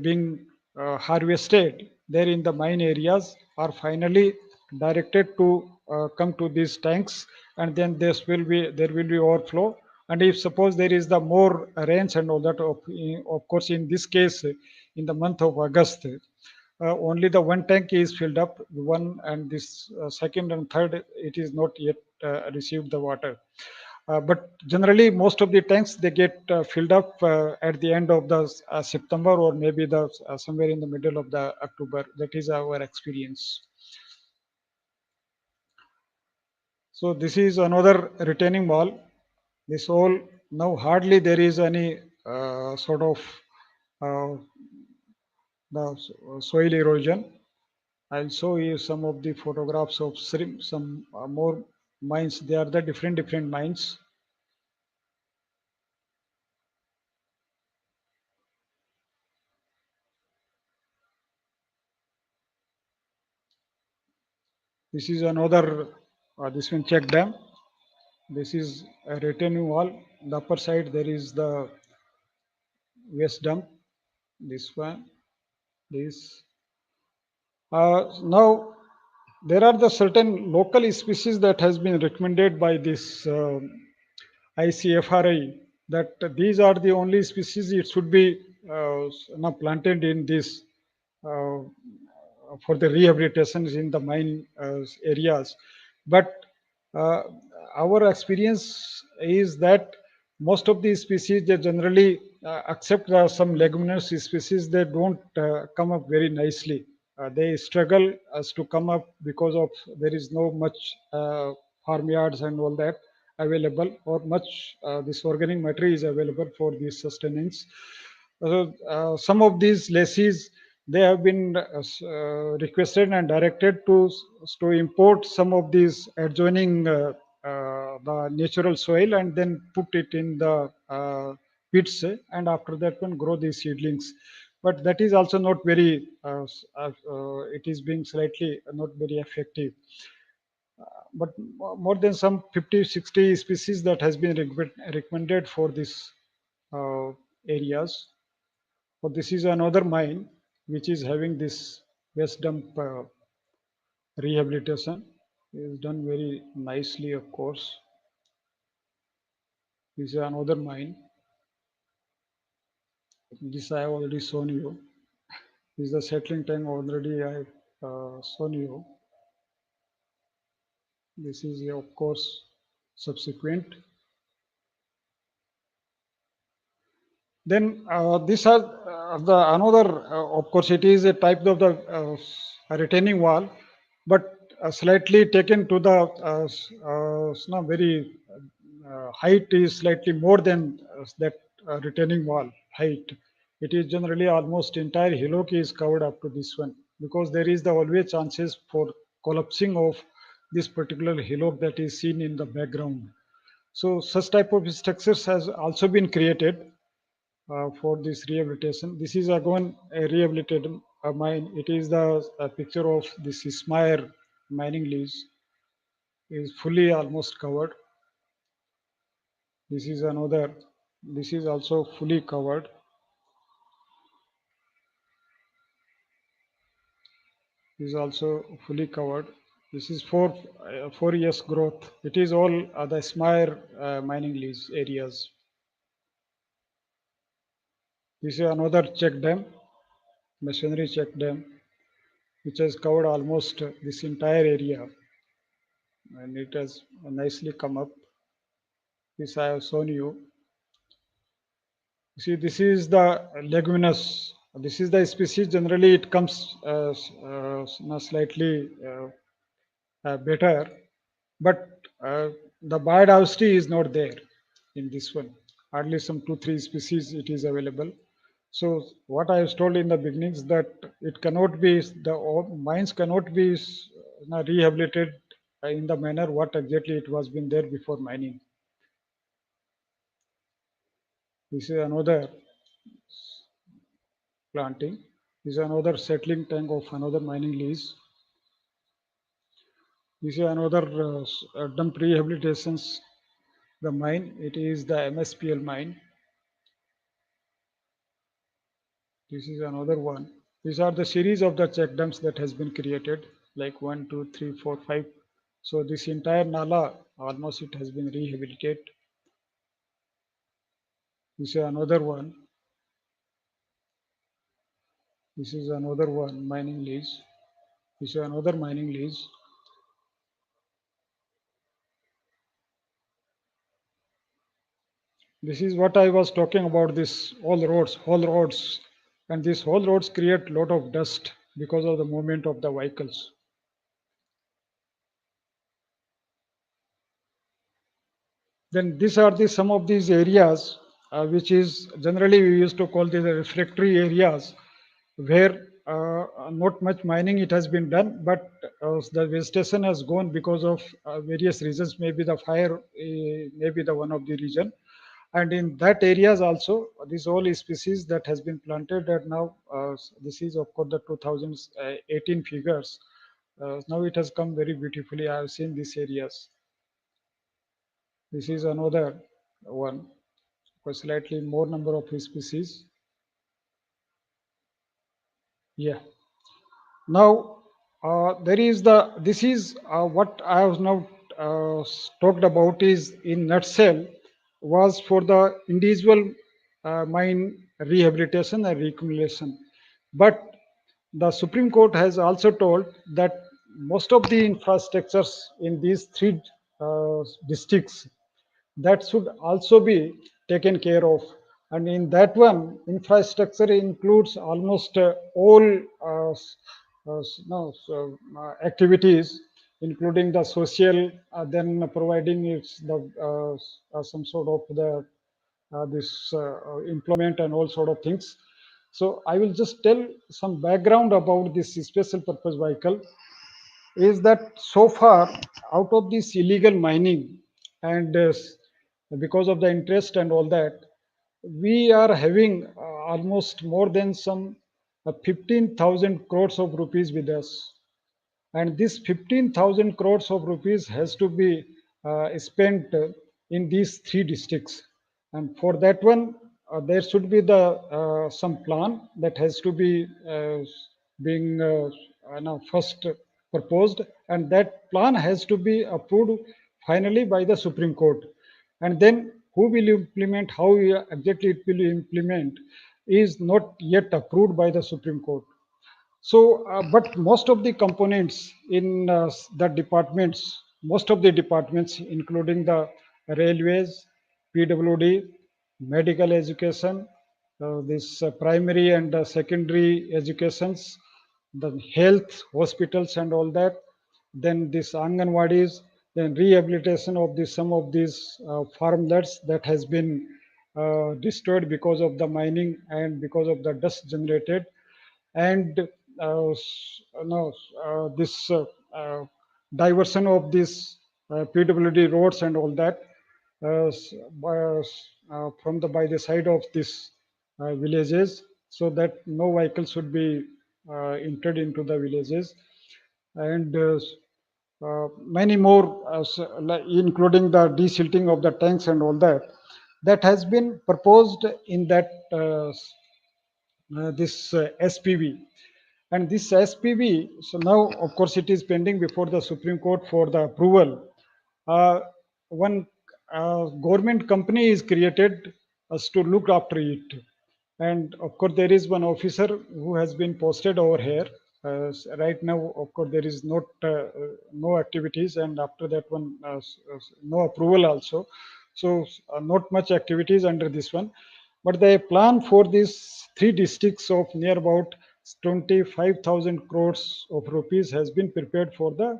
Speaker 2: being harvested there in the mine areas are finally directed to come to these tanks, and then there will be overflow. And if suppose there is the more rains and all that, of course in this case, in the month of August, only the one tank is filled up, one, and this second and third, it is not yet received the water. But generally, most of the tanks they get filled up at the end of the September, or maybe the somewhere in the middle of the October. That is our experience. So this is another retaining wall. This all now hardly there is any sort of uh, the soil erosion. I'll show you some of the photographs of some more mines. They are the different mines. This is another, this one check dam. This is a retaining wall. The upper side there is the waste dump. This one, this. Now there are the certain local species that has been recommended by this ICFRI that these are the only species it should be planted in this uh, for the rehabilitations in the mine areas. But uh, our experience is that most of these species they generally accept some leguminous species they don't come up very nicely. They struggle as to come up because of there is no much farmyards and all that available or much this organic matter is available for this sustenance. Some of these lessees they have been requested and directed to import some of these adjoining the natural soil and then put it in the pits and after that one grow these seedlings. But that is also not very it is being slightly not very effective. But more than some 50-60 species that has been recommended for this uh, areas. So this is another mine which is having this waste dump rehabilitation. Is done very nicely, of course. This is another mine. This I have already shown you. This is the settling tank already I have shown you. This is of course subsequent. Then these are the another, of course, it is a type of the retaining wall, but slightly taken to the very height is slightly more than that retaining wall height. It is generally almost entire hillock is covered up to this one because there is the always chances for collapsing of this particular hillock that is seen in the background. So such type of structures has also been created for this rehabilitation. This is again a rehabilitated mine. It is the picture of this Ismail mining lease is fully almost covered. This is another. This is also fully covered. This is also fully covered. This is 4 years growth. It is all the Ismail mining lease areas. This is another check dam, machinery check dam, which has covered almost this entire area, and it has nicely come up. This I have shown you. See, this is the leguminous. This is the species. Generally, it comes slightly better, but the biodiversity is not there in this one. Hardly some 2-3 species it is available. So what I was told in the beginning is that it cannot be the mines cannot be rehabilitated in the manner what exactly it was been there before mining. This is another planting. This is another settling tank of another mining lease. This is another dump rehabilitations. The mine, it is the MSPL mine. This is another one. These are the series of the check dams that has been created, like 1, 2, 3, 4, 5. So this entire Nala, almost it has been rehabilitated. This is another one. This is another one, mining lease. This is another mining lease. This is what I was talking about, this whole roads, and these whole roads create lot of dust because of the movement of the vehicles. Then these are the some of these areas which is generally we used to call the refractory areas, where not much mining it has been done, but the vegetation has gone because of various reasons. Maybe the fire, maybe the one of the reason. And in that areas also, this whole species that has been planted, and now this is of course the 2018 figures. Now it has come very beautifully. I have seen these areas. This is another one, for slightly more number of species. Yeah. Now, there is this is what I have now talked about is in nutshell was for the individual mine rehabilitation and reclamation. But the Supreme Court has also told that most of the infrastructures in these three districts that should also be taken care of. And in that one, infrastructure includes almost all no, activities, including the social, then providing it's the some sort of the this employment and all sort of things. So I will just tell some background about this special purpose vehicle is that so far out of this illegal mining and because of the interest and all that, we are having almost more than some 15,000 crores of rupees with us, and this 15,000 crores of rupees has to be spent in these three districts. And for that one, there should be the some plan that has to be being now first proposed, and that plan has to be approved finally by the Supreme Court. And then who will implement, how exactly it will implement, is not yet approved by the Supreme Court. So, but most of the components in the departments, most of the departments, including the railways, PWD, medical education, this primary and secondary educations, the health hospitals and all that, then this Anganwadis, then rehabilitation of the some of these farmlands that has been destroyed because of the mining and because of the dust generated, and no, this diversion of this PWD roads and all that from the by the side of this villages, so that no vehicle should be entered into the villages, and many more, including the desilting of the tanks and all that, that has been proposed in that this SPV. And this SPV, so now of course it is pending before the Supreme Court for the approval. One government company is created as to look after it. And of course, there is one officer who has been posted over here. Right now, of course, there is not no activities, and after that one, no approval also. So, not much activities under this one. But the plan for these three districts of near about 25,000 crores of rupees has been prepared for the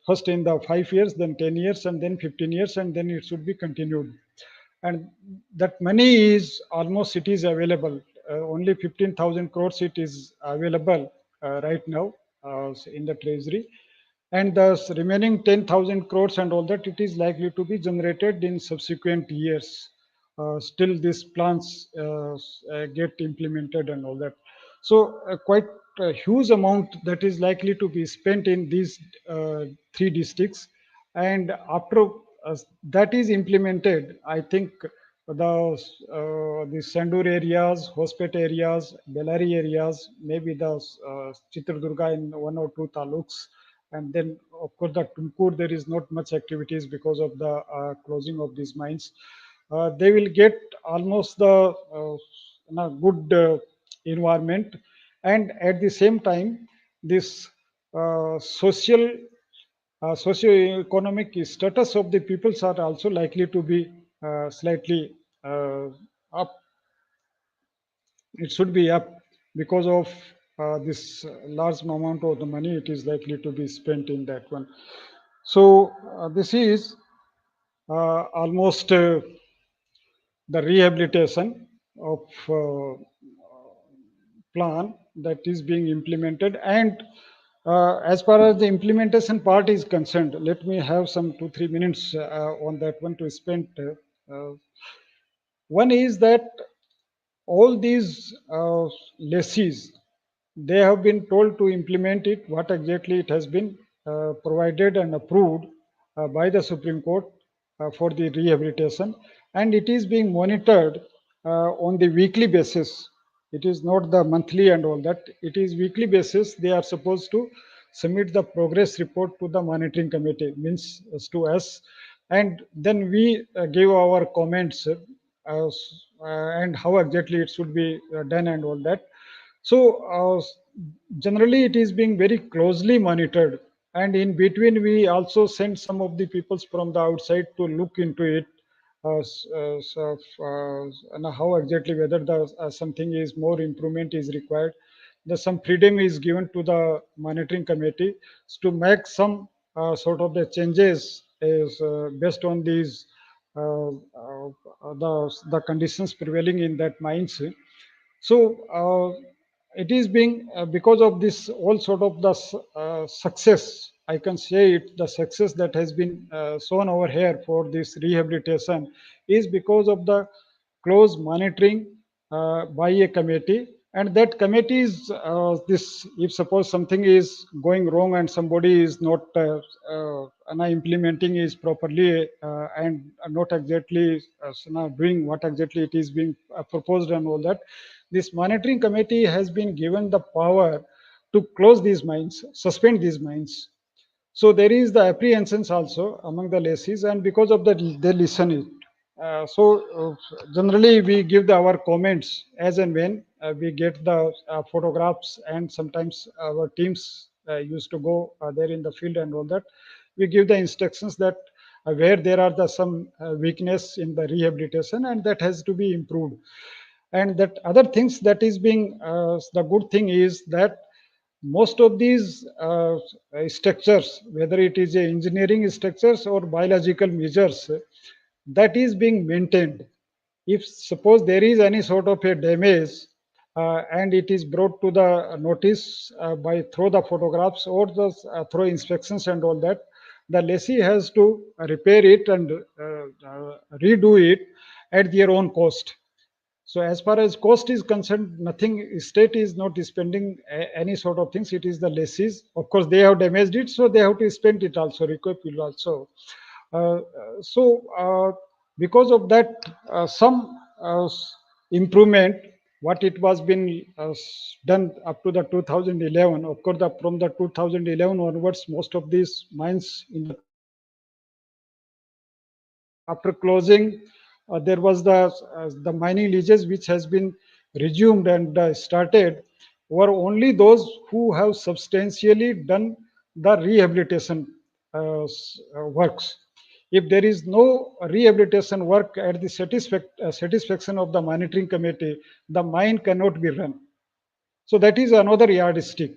Speaker 2: first in the 5 years, then 10 years, and then 15 years, and then it should be continued. And that money is almost, it is available. Only 15,000 crores it is available right now in the treasury, and the remaining 10,000 crores and all that, it is likely to be generated in subsequent years. Still these plans get implemented and all that. So quite a huge amount that is likely to be spent in these three districts. And after that is implemented, I think the Sandur areas, Hospet areas, Bellary areas, maybe the Chitradurga in one or two taluks, and then of course the Tumkur, there is not much activities because of the closing of these mines. They will get almost the good environment, and at the same time this social socio-economic status of the peoples are also likely to be slightly up. It should be up because of this large amount of the money it is likely to be spent in that one. So this is almost the rehabilitation of plan that is being implemented. And as far as the implementation part is concerned, let me have some 2 3 minutes on that one to spend. One is that all these lessees, they have been told to implement it, what exactly it has been provided and approved by the Supreme Court for the rehabilitation, and it is being monitored on the weekly basis. It is not the monthly and all that. It is weekly basis. They are supposed to submit the progress report to the monitoring committee, means to us, and then we give our comments and how exactly it should be done and all that. So generally it is being very closely monitored, and in between we also send some of the peoples from the outside to look into it, and how exactly whether the something is more improvement is required. The some freedom is given to the monitoring committee to make some sort of the changes is based on these the conditions prevailing in that mines. So it is being because of this all sort of the success, I can say it, the success that has been shown over here for this rehabilitation is because of the close monitoring by a committee. And that committee is this, if suppose something is going wrong and somebody is not implementing is properly and not exactly doing what exactly it is being proposed and all that, this monitoring committee has been given the power to close these mines, suspend these mines. So there is the apprehensions also among the lessees, and because of that, they listen it. Generally, we give our comments as and when we get the photographs, and sometimes our teams used to go there in the field and all that. We give the instructions that where there are some weakness in the rehabilitation, and that has to be improved. And that other things that is being the good thing is that most of these structures, whether it is a engineering structures or biological measures, that is being maintained. If suppose there is any sort of a damage and it is brought to the notice by through the photographs or the through inspections and all that, the lessee has to repair it and redo it at their own cost. So as far as cost is concerned, nothing, state is not spending any sort of things. It is the lessees. Of course, they have damaged it, so they have to spend it also, recoup it also. Uh, so because of that, some improvement, what it was been done up to the 2011. Of course, from the 2011 onwards, most of these mines in the after closing, there was the mining leases which has been resumed and started were only those who have substantially done the rehabilitation works. If there is no rehabilitation work at the satisfaction of the monitoring committee, the mine cannot be run. So that is another yardstick.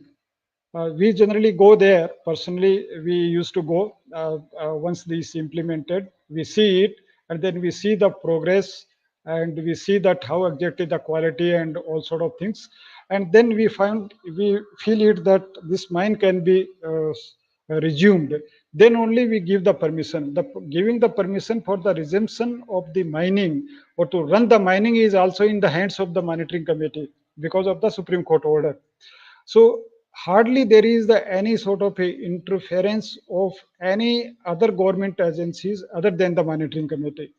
Speaker 2: We generally go there. Personally, we used to go once this implemented. We see it, and then we see the progress, and we see that how exactly the quality and all sort of things. And then we feel it that this mine can be resumed. Then only we give the permission. The giving the permission for the resumption of the mining or to run the mining is also in the hands of the monitoring committee because of the Supreme Court order. So hardly there is any sort of a interference of any other government agencies other than the monitoring committee.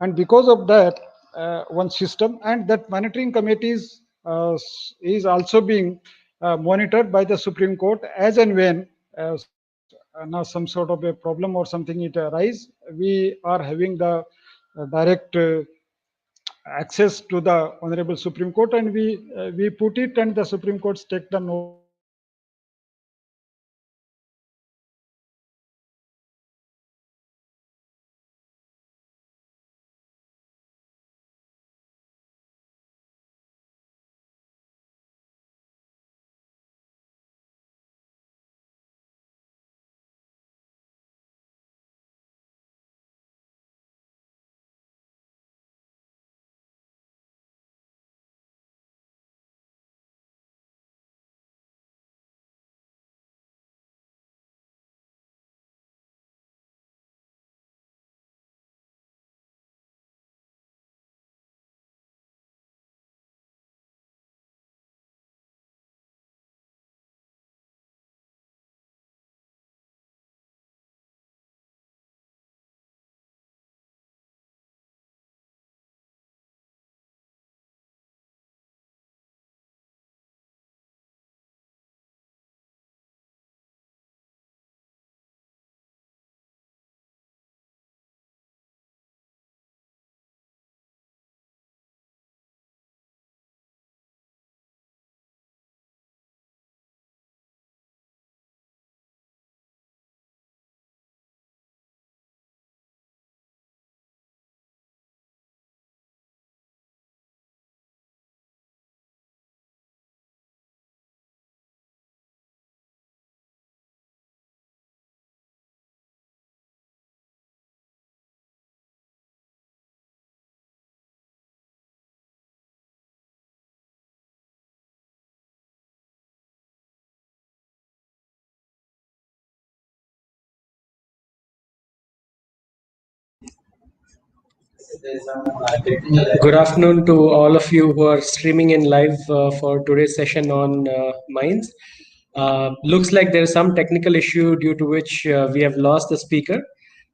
Speaker 2: And because of that, one system, and that monitoring committees is also being monitored by the Supreme Court as and when now some sort of a problem or something it arise, we are having the direct access to the honorable Supreme Court, and we put it, and the Supreme Courts take the note and
Speaker 3: Good afternoon to all of you who are streaming in live for today's session on mines. Looks like there is some technical issue due to which we have lost the speaker.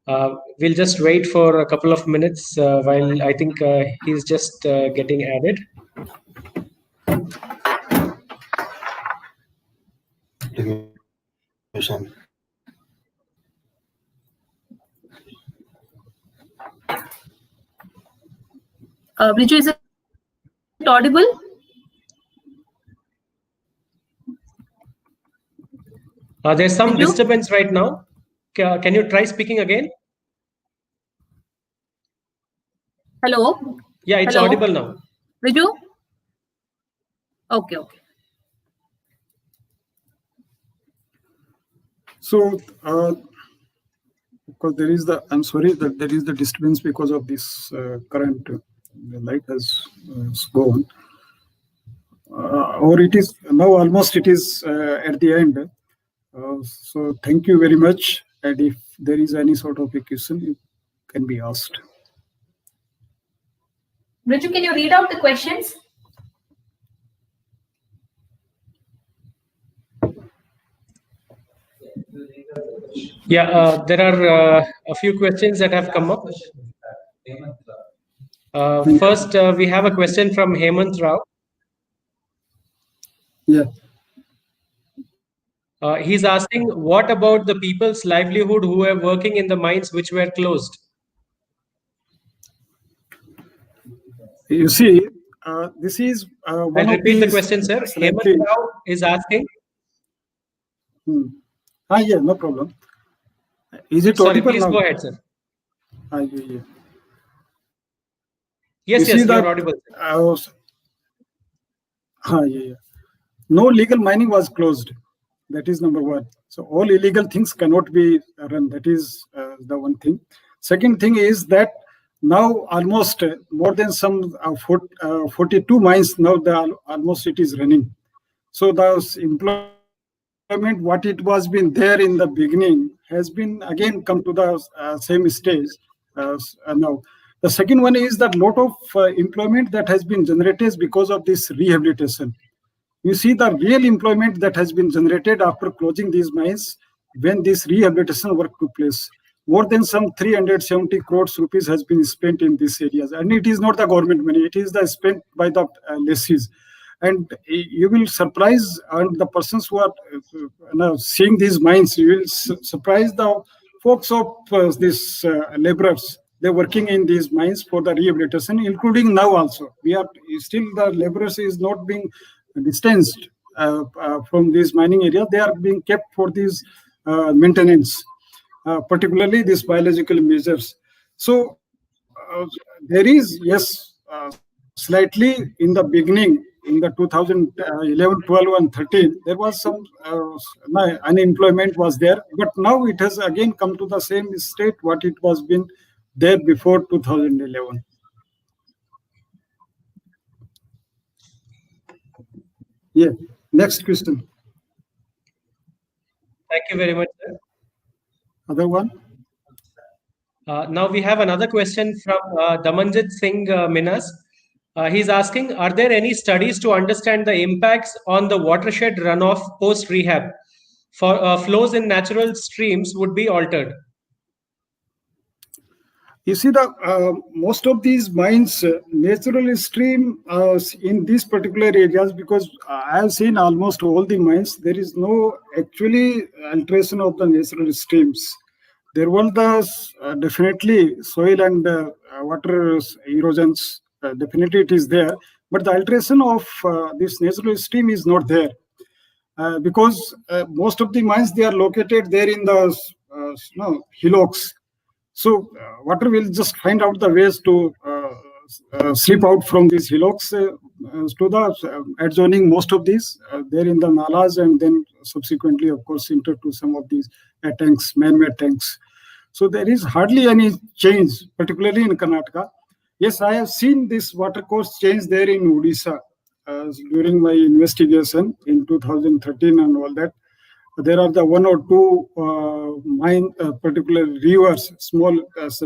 Speaker 3: We'll just wait for a couple of minutes while I think he's just getting added.
Speaker 1: Riju, is it audible?
Speaker 3: There's some disturbance right now. Can you try speaking again?
Speaker 1: Hello?
Speaker 3: Yeah, it's audible now.
Speaker 1: Riju? Okay.
Speaker 2: So, because there is I'm sorry that there is the disturbance because of this current. The light has gone. Or it is now almost it is at the end. So thank you very much. And if there is any sort of a question, it can be asked.
Speaker 1: Riju, can you read out the questions?
Speaker 3: Yeah, there are a few questions that have come up. First, we have a question from Hemant Rao.
Speaker 2: Yeah.
Speaker 3: He's asking, what about the people's livelihood who were working in the mines which were closed?
Speaker 2: You see, this is one
Speaker 3: I'll
Speaker 2: of
Speaker 3: repeat the question, sir. Hemant Rao is asking.
Speaker 2: Yeah, no problem. Is it
Speaker 3: Sorry,
Speaker 2: audible
Speaker 3: please
Speaker 2: now?
Speaker 3: go ahead, sir.
Speaker 2: Yeah.
Speaker 3: Yes, you're audible.
Speaker 2: Yeah. No legal mining was closed. That is number one. So all illegal things cannot be run. That is the one thing. Second thing is that now almost more than some 42 mines now almost it is running. So the employment what it was been there in the beginning has been again come to the same stage now. The second one is that lot of employment that has been generated because of this rehabilitation. You see the real employment that has been generated after closing these mines when this rehabilitation work took place. More than some 370 crores rupees has been spent in these areas. And it is not the government money, it is the spent by the lessees. And you will surprise and the persons who are seeing these mines, you will surprise the folks of these laborers. They're working in these mines for the rehabilitation, including now also. We are still the laborers is not being distanced from these mining area. They are being kept for these maintenance, particularly these biological measures. So there is, yes, slightly in the beginning, in the 2011, 12 and 13, there was some unemployment was there, but now it has again come to the same state what it was been there before 2011. Yeah, next question.
Speaker 3: Thank you very much, sir.
Speaker 2: Other one?
Speaker 3: Now we have another question from Damanjit Singh Minas. He's asking, are there any studies to understand the impacts on the watershed runoff post-rehab? For flows in natural streams would be altered.
Speaker 2: You see, the most of these mines, natural stream in these particular areas, because I have seen almost all the mines, there is no actually alteration of the natural streams. There were the definitely soil and water erosions, definitely it is there, but the alteration of this natural stream is not there. Because most of the mines, they are located there in the hillocks. So water will just find out the ways to slip out from these hillocks to the adjoining most of these there in the nalas, and then subsequently, of course, enter to some of these tanks, man-made tanks. So there is hardly any change, particularly in Karnataka. Yes, I have seen this water course change there in Odisha during my investigation in 2013 and all that. There are the one or two particular rivers, small,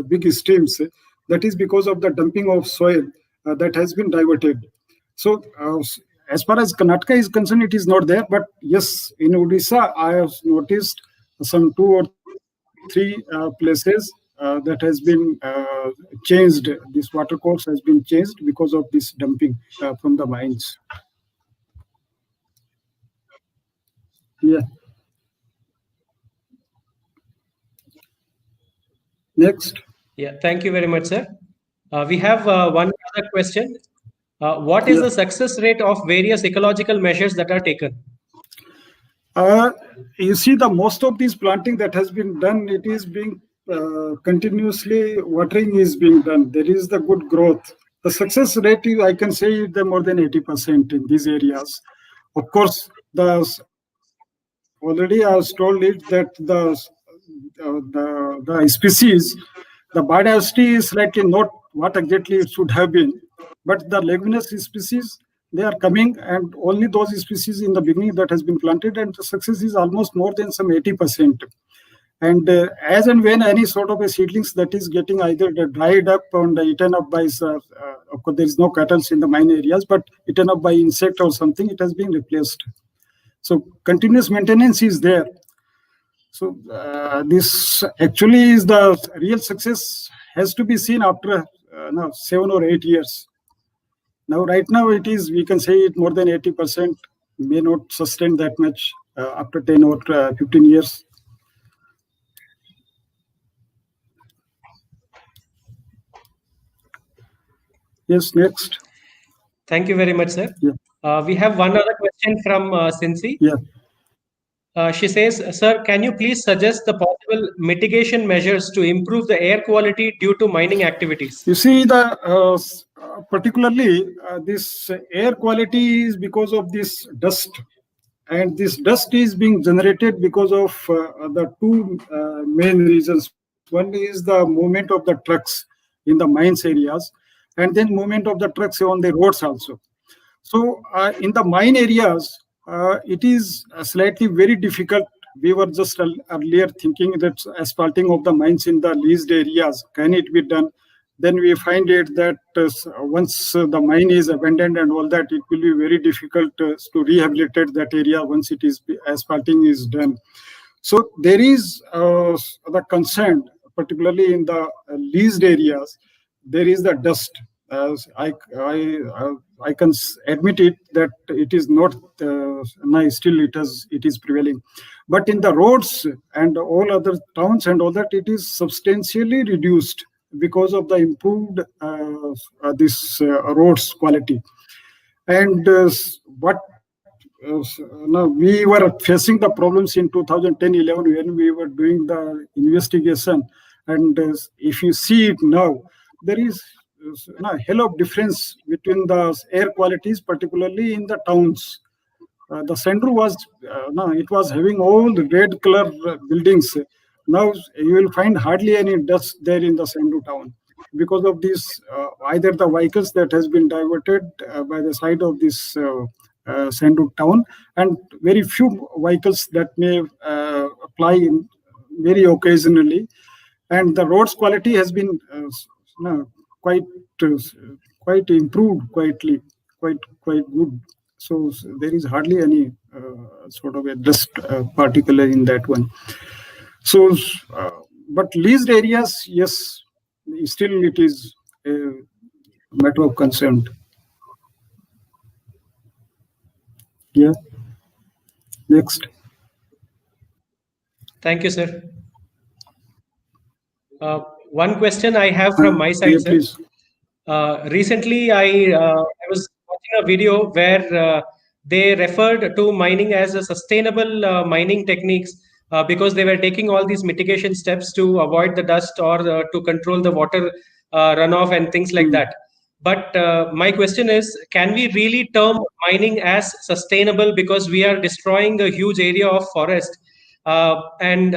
Speaker 2: big streams, That is because of the dumping of soil that has been diverted. So, as far as Karnataka is concerned, it is not there. But yes, in Odisha, I have noticed some 2 or 3 places that has been changed. This water course has been changed because of this dumping from the mines. Yeah. Next.
Speaker 3: Yeah, thank you very much, sir. We have one other question. What is
Speaker 2: Yeah.
Speaker 3: the success rate of various ecological measures that are taken?
Speaker 2: You see, the most of this planting that has been done, it is being continuously watering is being done. There is the good growth. The success rate, I can say, the more than 80% in these areas. Of course, already I was told it that the species, the biodiversity is slightly not what exactly it should have been, but the leguminous species, they are coming, and only those species in the beginning that has been planted, and the success is almost more than some 80%. And as and when any sort of a seedlings that is getting either dried up and eaten up by, of course, there is no cattle in the mine areas, but eaten up by insect or something, it has been replaced. So continuous maintenance is there. So this actually is the real success has to be seen after now 7 or 8 years. Now, right now it is, we can say it more than 80%, may not sustain that much after 10 or 15 years. Yes, next.
Speaker 3: Thank you very much, sir.
Speaker 2: Yeah.
Speaker 3: We have one other question from Cincy.
Speaker 2: Yeah.
Speaker 3: She says, sir, can you please suggest the possible mitigation measures to improve the air quality due to mining activities?
Speaker 2: You see, the particularly this air quality is because of this dust, and this dust is being generated because of the 2 main reasons. One is the movement of the trucks in the mines areas, and then movement of the trucks on the roads also. So in the mine areas, it is slightly very difficult. We were just earlier thinking that asphalting of the mines in the leased areas, can it be done? Then we find it that once the mine is abandoned and all that, it will be very difficult to rehabilitate that area once it is asphalting is done. So there is the concern, particularly in the leased areas, there is the dust. As I can admit it that it is not nice. Still, it is prevailing. But in the roads and all other towns and all that, it is substantially reduced because of the improved this roads quality. And what now we were facing the problems in 2010-11 when we were doing the investigation, and if you see it now, there is a hell of difference between the air qualities, particularly in the towns. The Sandru was it was having all the red color buildings. Now you will find hardly any dust there in the Sandru town because of this. Either the vehicles that has been diverted by the side of this Sandru town, and very few vehicles that may apply in very occasionally, and the roads quality has been quite quite improved, quite good. So there is hardly any sort of a dust particle in that one. So, but leased areas, yes, still it is a matter of concern. Yeah. Next.
Speaker 3: Thank you, sir. One question I have from my side,
Speaker 2: Yeah,
Speaker 3: sir.
Speaker 2: please.
Speaker 3: Recently, I was watching a video where they referred to mining as a sustainable mining techniques because they were taking all these mitigation steps to avoid the dust or to control the water runoff and things like that. But my question is, can we really term mining as sustainable because we are destroying a huge area of forest and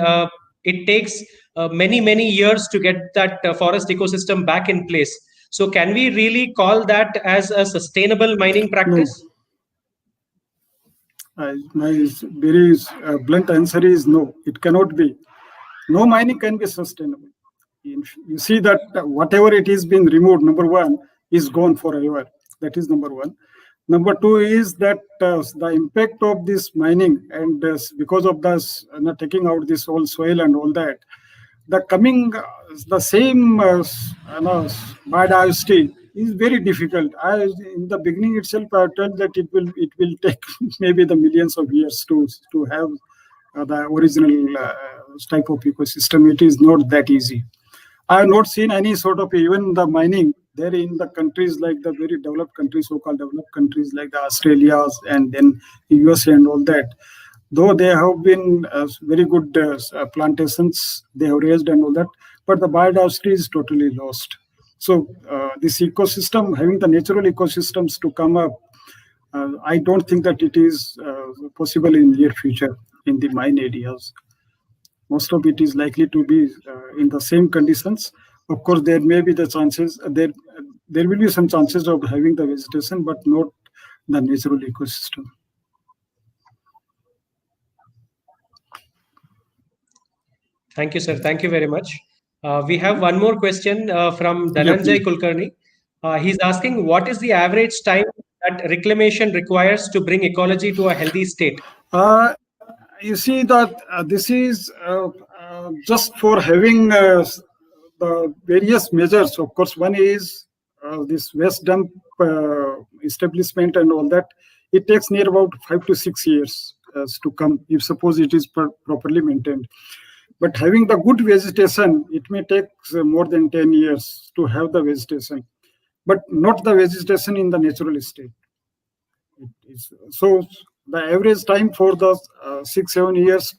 Speaker 3: it takes many years to get that forest ecosystem back in place? So can we really call that as a sustainable mining practice?
Speaker 2: No. My very blunt answer is no, it cannot be. No mining can be sustainable.
Speaker 4: you see that whatever it is been removed, number one, is gone forever. That is number one. Number two is that the impact of this mining and because of this taking out this whole soil and all that, the coming the same biodiversity is very difficult. In the beginning itself, I told that it will take maybe the millions of years to have the original type of ecosystem. It is not that easy. I have not seen any sort of even the mining there in the countries like the very developed countries, so-called developed countries like the Australia and then USA and all that. Though there have been very good plantations they have raised and all that, but the biodiversity is totally lost. So this ecosystem, having the natural ecosystems to come up, I don't think that it is possible in near future in the mine areas. Most of it is likely to be in the same conditions. Of course, there may be the chances, there will be some chances of having the vegetation, but not the natural ecosystem.
Speaker 3: Thank you, sir. Thank you very much. We have one more question from Dhananjay Kulkarni. He's asking, what is the average time that reclamation requires to bring ecology to a healthy state?
Speaker 4: You see that this is just for having the various measures. Of course, one is this waste dump establishment and all that. It takes near about 5 to 6 years to come, if suppose it is properly maintained. But having the good vegetation, it may take more than 10 years to have the vegetation, but not the vegetation in the natural state. So the average time for the 6-7 years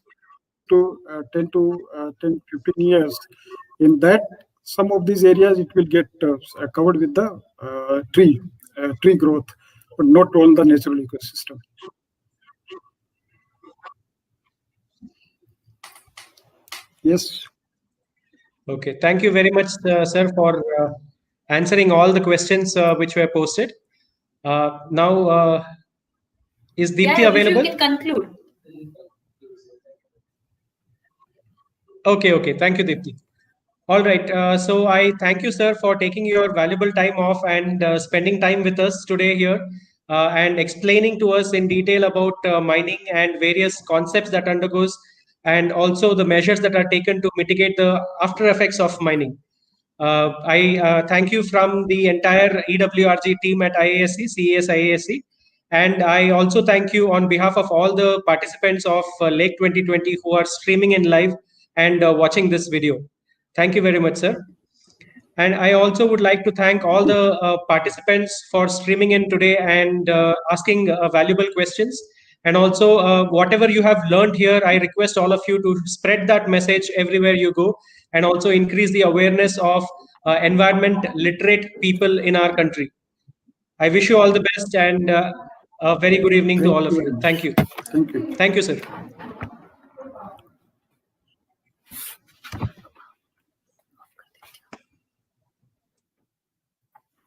Speaker 4: to 10 to 10, 15 years, in that some of these areas it will get covered with the tree growth, but not all the natural ecosystem. Yes.
Speaker 3: Okay, thank you very much, sir, for answering all the questions which were posted. Now, is Deepthi available?
Speaker 1: You can conclude.
Speaker 3: Okay. Thank you, Deepthi. All right. So I thank you, sir, for taking your valuable time off and spending time with us today here and explaining to us in detail about mining and various concepts that undergoes and also the measures that are taken to mitigate the after effects of mining. I thank you from the entire EWRG team at IASC, CES IASC. And I also thank you on behalf of all the participants of Lake 2020 who are streaming in live and watching this video. Thank you very much, sir. And I also would like to thank all the participants for streaming in today and asking valuable questions. And also, whatever you have learned here, I request all of you to spread that message everywhere you go and also increase the awareness of environment literate people in our country. I wish you all the best and a very good evening to all of you. Thank you.
Speaker 4: Thank you.
Speaker 3: Thank you, sir.